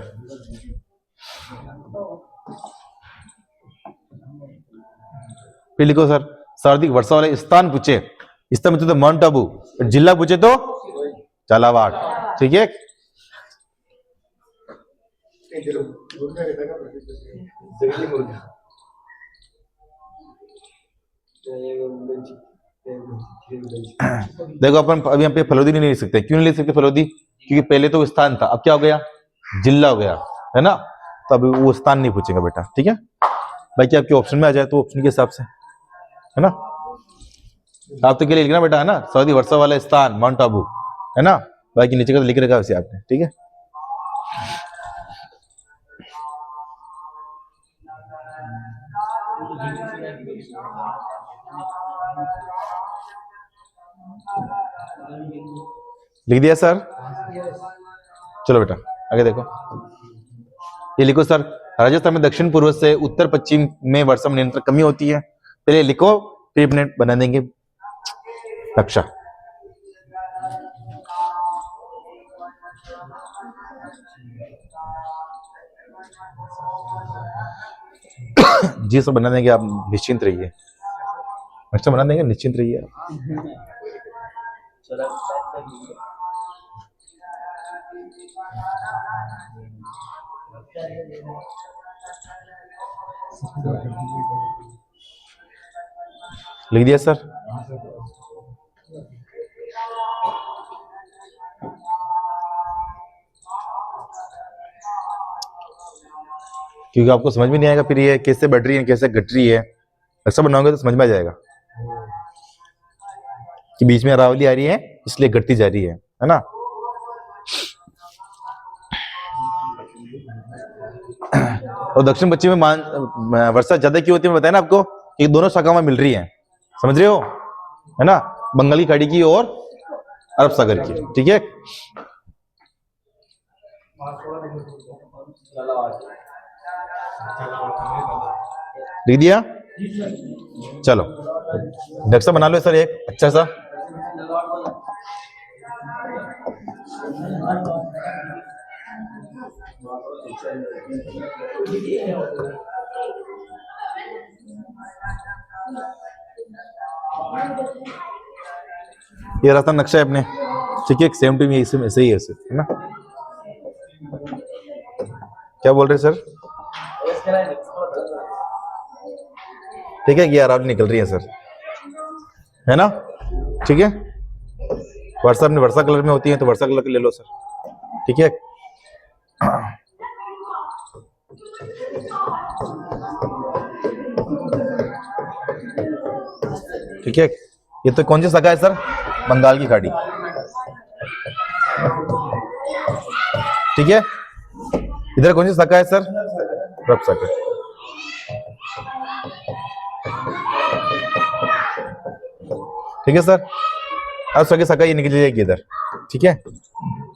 फिर लिखो सर, सर्वाधिक वर्षा वाले स्थान पूछे, स्थान पूछे तो माउंट आबू, जिला पूछे तो झालावाड़, ठीक है। देखो अपन अभी यहाँ पे फलोदी नहीं लिख सकते, क्यों नहीं लिख सकते फलोदी? क्योंकि पहले तो स्थान था, अब क्या हो गया? जिला हो गया, है ना। तो अभी वो स्थान नहीं पूछेगा बेटा, ठीक है। बाकी आपके ऑप्शन में आ जाए तो ऑप्शन के हिसाब से, है ना। आप तो के लिए लिखना बेटा, है ना, सर्वाधिक वर्षा वाला स्थान माउंट आबू, है ना। बाकी नीचे का तो लिख रखा वैसे आपने, ठीक है। लिख दिया सर? चलो बेटा आगे देखो, ये लिखो सर, राजस्थान में दक्षिण पूर्व से उत्तर पश्चिम में वर्षा में निरंतर कमी होती है। पहले लिखो फिर अपने बना देंगे नक्शा। जी सब बना देंगे, आप निश्चिंत रहिए, नक्शा बना देंगे, निश्चिंत रहिए। लिख दिया सर? क्योंकि आपको समझ में नहीं आएगा फिर ये कैसे बढ़ रही है कैसे घट रही है। नक्शा बनाओगे तो समझ में आ जाएगा कि बीच में अरावली आ रही है इसलिए घटती जा रही है ना। और दक्षिण पश्चिम में वर्षा ज्यादा क्यों होती है बताया ना आपको, कि दोनों शाखाओं में मिल रही है, समझ रहे हो है ना, बंगाल की खाड़ी की और अरब सागर की। ठीक है, लिख दिया, चलो नक्शा बना लो सर एक अच्छा सा। ये रास्ता नक्शा है अपने, ठीक है, सेम टू ऐसे ही है ना। क्या बोल रहे सर? ठीक है, ये अरावली निकल रही है सर, है ना। ठीक है, वर्षा अपने वर्षा कलर में होती है तो वर्षा कलर ले लो सर। ठीक है, ठीक है, ये तो कौन सी शाखा है सर? बंगाल की खाड़ी। ठीक है, इधर कौन सी शाखा है सर? अरब सागर। ठीक है सर, अब सभी शाखा ये निकल जाएगी इधर। ठीक है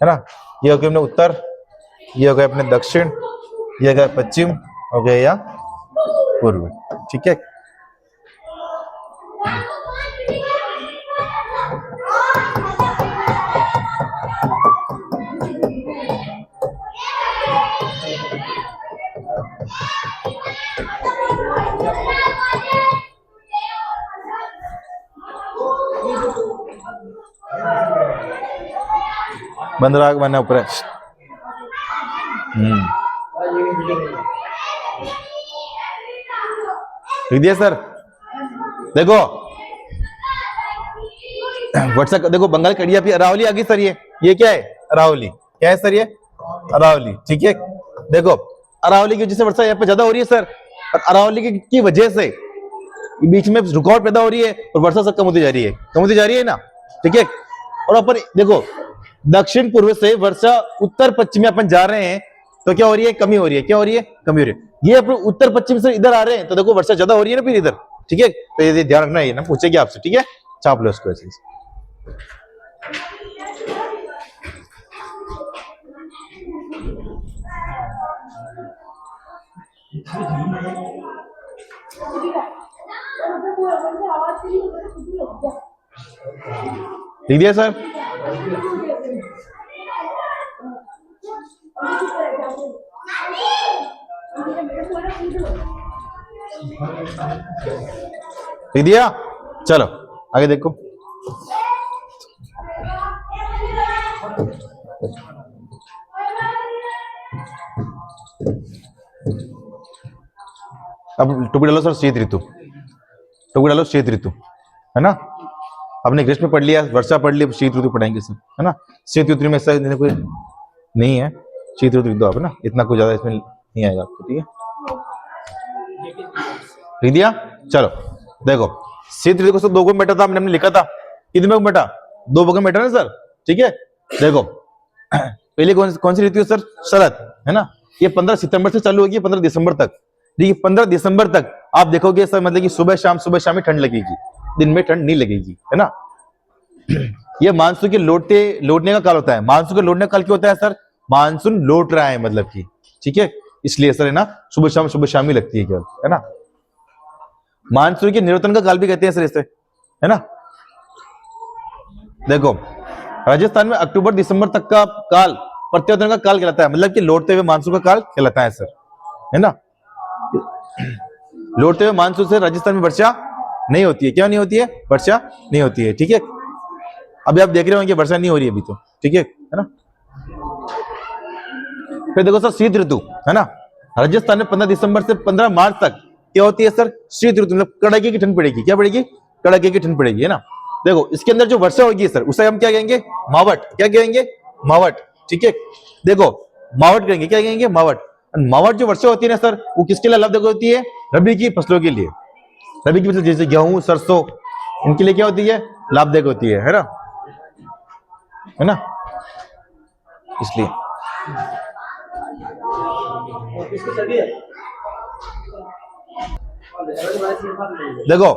ना, ये हो गया अपने उत्तर, ये हो गया अपने दक्षिण, ये हो गया पश्चिम, हो गया या पूर्व। ठीक है, बंदराग बना ऊपर। लिख दिया सर। देखो व्हाट्सएप देखो, बंगाल कड़िया भी अरावली आ गई सर। ये क्या है? अरावली। क्या है सर? ये अरावली। ठीक है, देखो अरावली की वजह से वर्षा यहाँ पे ज्यादा हो रही है सर, और अरावली की वजह से बीच में रुकावट पैदा हो रही है और वर्षा सब कम होती जा रही है, कम होती जा रही है ना। ठीक है, और अपन देखो दक्षिण पूर्व से वर्षा उत्तर पश्चिम में अपन जा रहे हैं तो क्या हो रही है? कमी हो रही है। क्या हो रही है? कमी हो रही है। ये अपन उत्तर पश्चिम से इधर आ रहे हैं तो देखो वर्षा ज्यादा हो रही है ना फिर इधर। ठीक है, तो ये ध्यान रखना है ना, पूछेगी आपसे। ठीक है, छाप लो इसको ऐसे। लिख दिया सर। लिख दिया, चलो आगे देखो। अब टोपी डालो सर, शीत ऋतु। टोपी डालो, शीत ऋतु, है ना। आपने ग्रीष्म पढ़ लिया, वर्षा पढ़ ली, शीत ऋतु पढ़ाएंगे सर, है ना। शीत ऋतु में ऐसा कोई नहीं है, शीत ऋतु लिख दो आप, है ना, इतना कुछ ज्यादा इसमें नहीं आएगा आपको। ठीक है, लिख दिया, चलो देखो शीत ऋतु को सर 2 भाग में बैठा था, हमने लिखा था कितने भाग में बैठा? 2 भाग में बैठा ना सर। ठीक है, देखो पहले कौन सी ऋतु है सर? शरद, है ना। ये 15 सितंबर से चालू होगी 15 दिसंबर तक। देखिए 15 दिसंबर तक आप देखोगे सर, मतलब कि सुबह शाम ही ठंड लगेगी, दिन में ठंड नहीं लगेगी, है ना। ये मानसून के लौटने का काल होता है। मानसून का लौटने का काल क्यों होता है सर? मानसून लौट रहा है मतलब कि, ठीक है, इसलिए सर, है ना, सुबह शाम ही लगती है केवल, है ना। मानसून के निवर्तन का काल भी कहते हैं सर इसे, है ना। देखो राजस्थान में अक्टूबर दिसंबर तक का काल प्रत्यावर्तन का काल कहलाता है, मतलब कि लौटते हुए मानसून का काल कहलाता है सर, है ना। लौटते हुए मानसून से राजस्थान में वर्षा नहीं होती है। क्या नहीं होती है? वर्षा नहीं होती है। ठीक है, अभी आप देख रहे होंगे वर्षा नहीं हो रही है अभी तो। ठीक है ना। फिर देखो सर शीत ऋतु, है ना। राजस्थान में 15 दिसंबर से 15 मार्च तक क्या होती है सर? शीत ऋतु, मतलब कड़ाके की ठंड पड़ेगी। क्या पड़ेगी? कड़ाके की ठंड पड़ेगी, है ना। देखो इसके अंदर जो वर्षा होगी सर उसे हम क्या कहेंगे? मावट। क्या कहेंगे? मावट। ठीक है, देखो मावट कहेंगे। क्या कहेंगे? मावट। मावट जो वर्षा होती है ना सर, वो किसके लिए लाभदायक होती है? रबी की फसलों के लिए। रबी की फसल जैसे गेहूं, सरसों, इनके लिए क्या होती है? लाभदायक होती है ना, है ना, इसलिए। देखो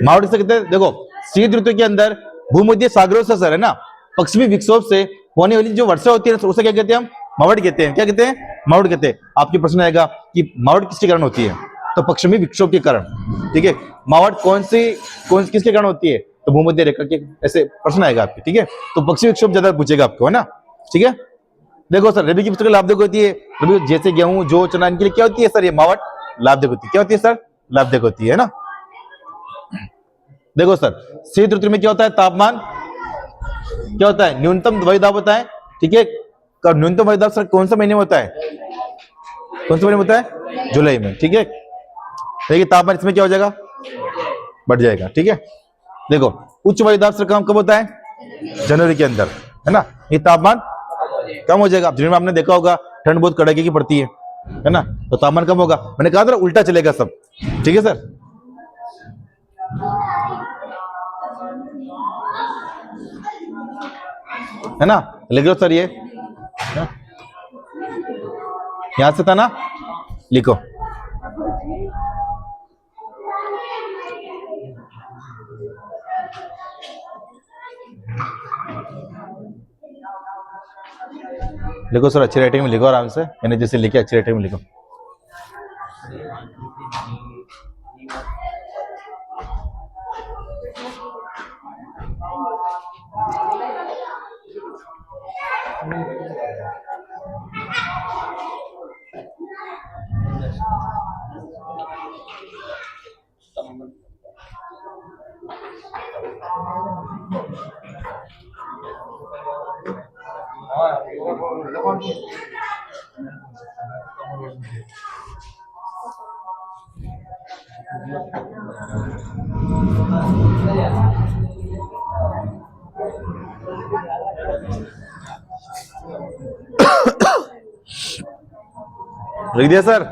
मावट किसे कहते हैं? देखो शीत ऋतु के अंदर भूमध्य सागरों से सर, है ना, पश्चिमी विक्षोभ से होने वाली जो वर्षा होती है ना, उसे क्या कहते हैं हम? मावट कहते हैं। क्या कहते हैं? मावट कहते हैं। आपके प्रश्न आएगा कि मावट किसके कारण होती है? तो पश्चिमी विक्षोभ के कारण। ठीक है, मावट किसके कारण होती है? तो भूमध्य रेखा के, ऐसे प्रश्न आएगा आपके। ठीक है, तो पश्चिमी विक्षोभ ज्यादा पूछेगा आपको, है ना। ठीक है, देखो सर रबी की फसल लाभदायक होती है। रबी जैसे गेहूं, जौ, चना, इनके लिए क्या होती है सर? ये मावट लाभदायक होती है। क्या होती है सर? लाभदायक होती है ना। देखो सर शीत ऋतु में क्या होता है? तापमान क्या होता है? न्यूनतम वायुदाब होता है। ठीक है, न्यूनतम वायुदाब सर कौन सा महीने में होता है? कौन से महीने में होता है? जुलाई में। ठीक है, देखिए तापमान इसमें क्या हो जाएगा? बढ़ जाएगा। ठीक है, देखो उच्च वायुदाब सर कब होता है? जनवरी के अंदर, है ना। ये तापमान कम हो जाएगा। जनवरी में आपने देखा होगा ठंड बहुत कड़ाके की पड़ती है ना, तो तापमान कम होगा। मैंने कहा था उल्टा चलेगा सब। ठीक है सर, है ना। लिख लो सर, ये यहां से था ना, लिखो। लिखो सर, अच्छी राइटिंग में लिखो, आराम से, मैंने जैसे लिखे अच्छी राइटिंग में लिखो। लिख दिया सर?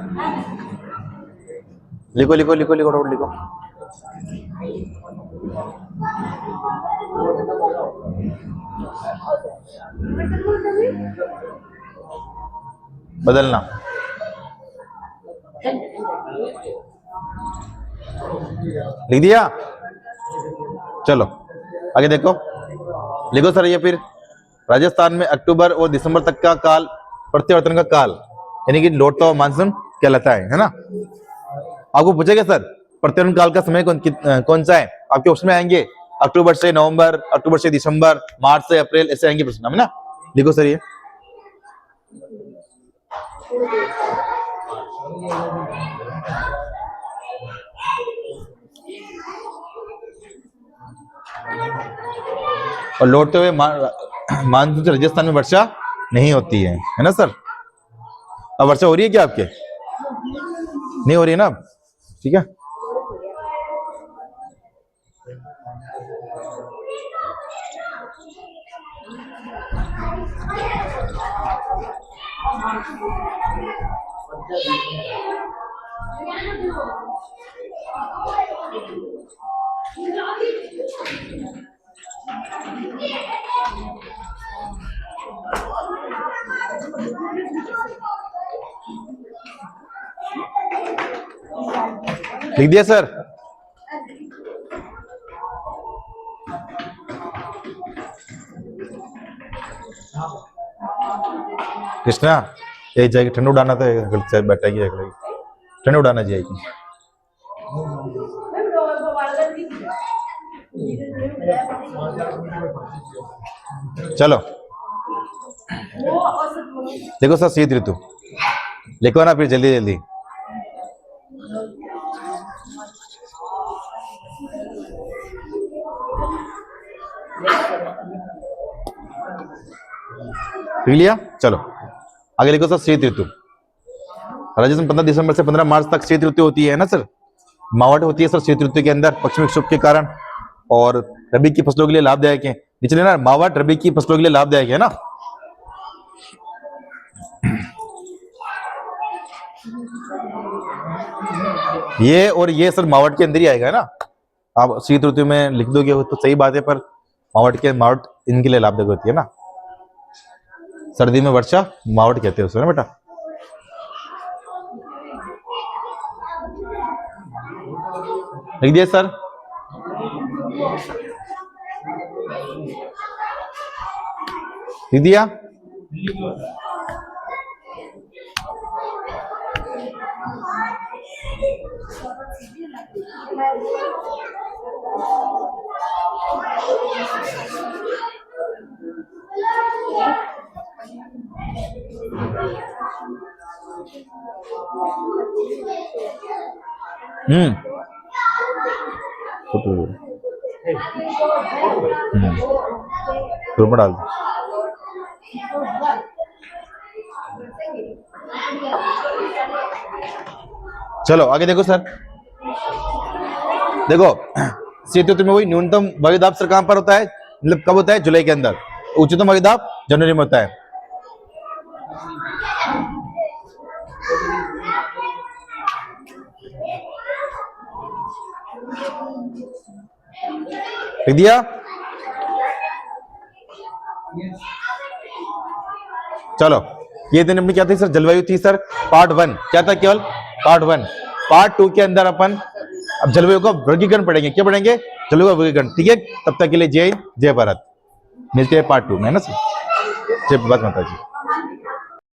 लिखो लिखो लिखो लिखो लिखो। बदलना। लिख दिया? चलो आगे देखो, लिखो सर। ये फिर राजस्थान में अक्टूबर और दिसंबर तक का काल प्रत्यावर्तन का काल, यानी कि लौटता हुआ मानसून कहलाता है ना। आपको पूछेगा सर प्रत्यावर्तन काल का समय कौन सा है? आपके ऑप्शन में आएंगे अक्टूबर से नवंबर, अक्टूबर से दिसंबर, मार्च से अप्रैल, ऐसे आएंगे प्रश्न, है ना। लिखो सर ये। और लौटते हुए मानसून से राजस्थान में वर्षा नहीं होती है ना सर। अब वर्षा हो रही है क्या आपके? नहीं हो रही है ना। ठीक है, लिख दिया सर? कृष्णा एक जाएगी ठंड उड़ाना था, बैठेगी ठंड उड़ाना जाएगी। चलो देखो सर शीत ऋतु लिखो ना फिर जल्दी जल्दी। लिया? चलो आगे लिखो सर शीत ऋतु। राजस्थान 15 दिसंबर से 15 मार्च तक शीत ऋतु होती है ना सर। मावट होती है सर शीत ऋतु के अंदर पश्चिमी विक्षोभ के कारण, और रबी की फसलों के लिए लाभदायक है। निचले ना मावट रबी की फसलों के लिए लाभदायक है ना। ये और ये सर मावट के अंदर ही आएगा ना। आप शीत ऋतु में लिख दोगे तो सही बात है, पर मावट इनके लिए लाभदायक होती है ना। सर्दी में वर्षा मावट कहते हैं उसको ना बेटा। लिख दिया सर। लिख दिया। ग्रुप में डाल दो। चलो आगे देखो सर। देखो शीत ऋतु में वही न्यूनतम वायुदाब सर कहां पर होता है, मतलब कब होता है, जुलाई के अंदर। उच्चतम वायुदाब जनवरी में होता है। लिख दिया। चलो ये दिन अपनी क्या थी सर, जलवायु थी सर पार्ट 1। क्या था, केवल पार्ट 1। पार्ट 2 के अंदर अपन अब जलवायु का वर्गीकरण पढ़ेंगे। क्या पढ़ेंगे, जलवायु का वर्गीकरण। ठीक है, तब तक के लिए जय हिंद जय भारत। मिलते हैं पार्ट 2 में ना सर। जय भारत माता जी।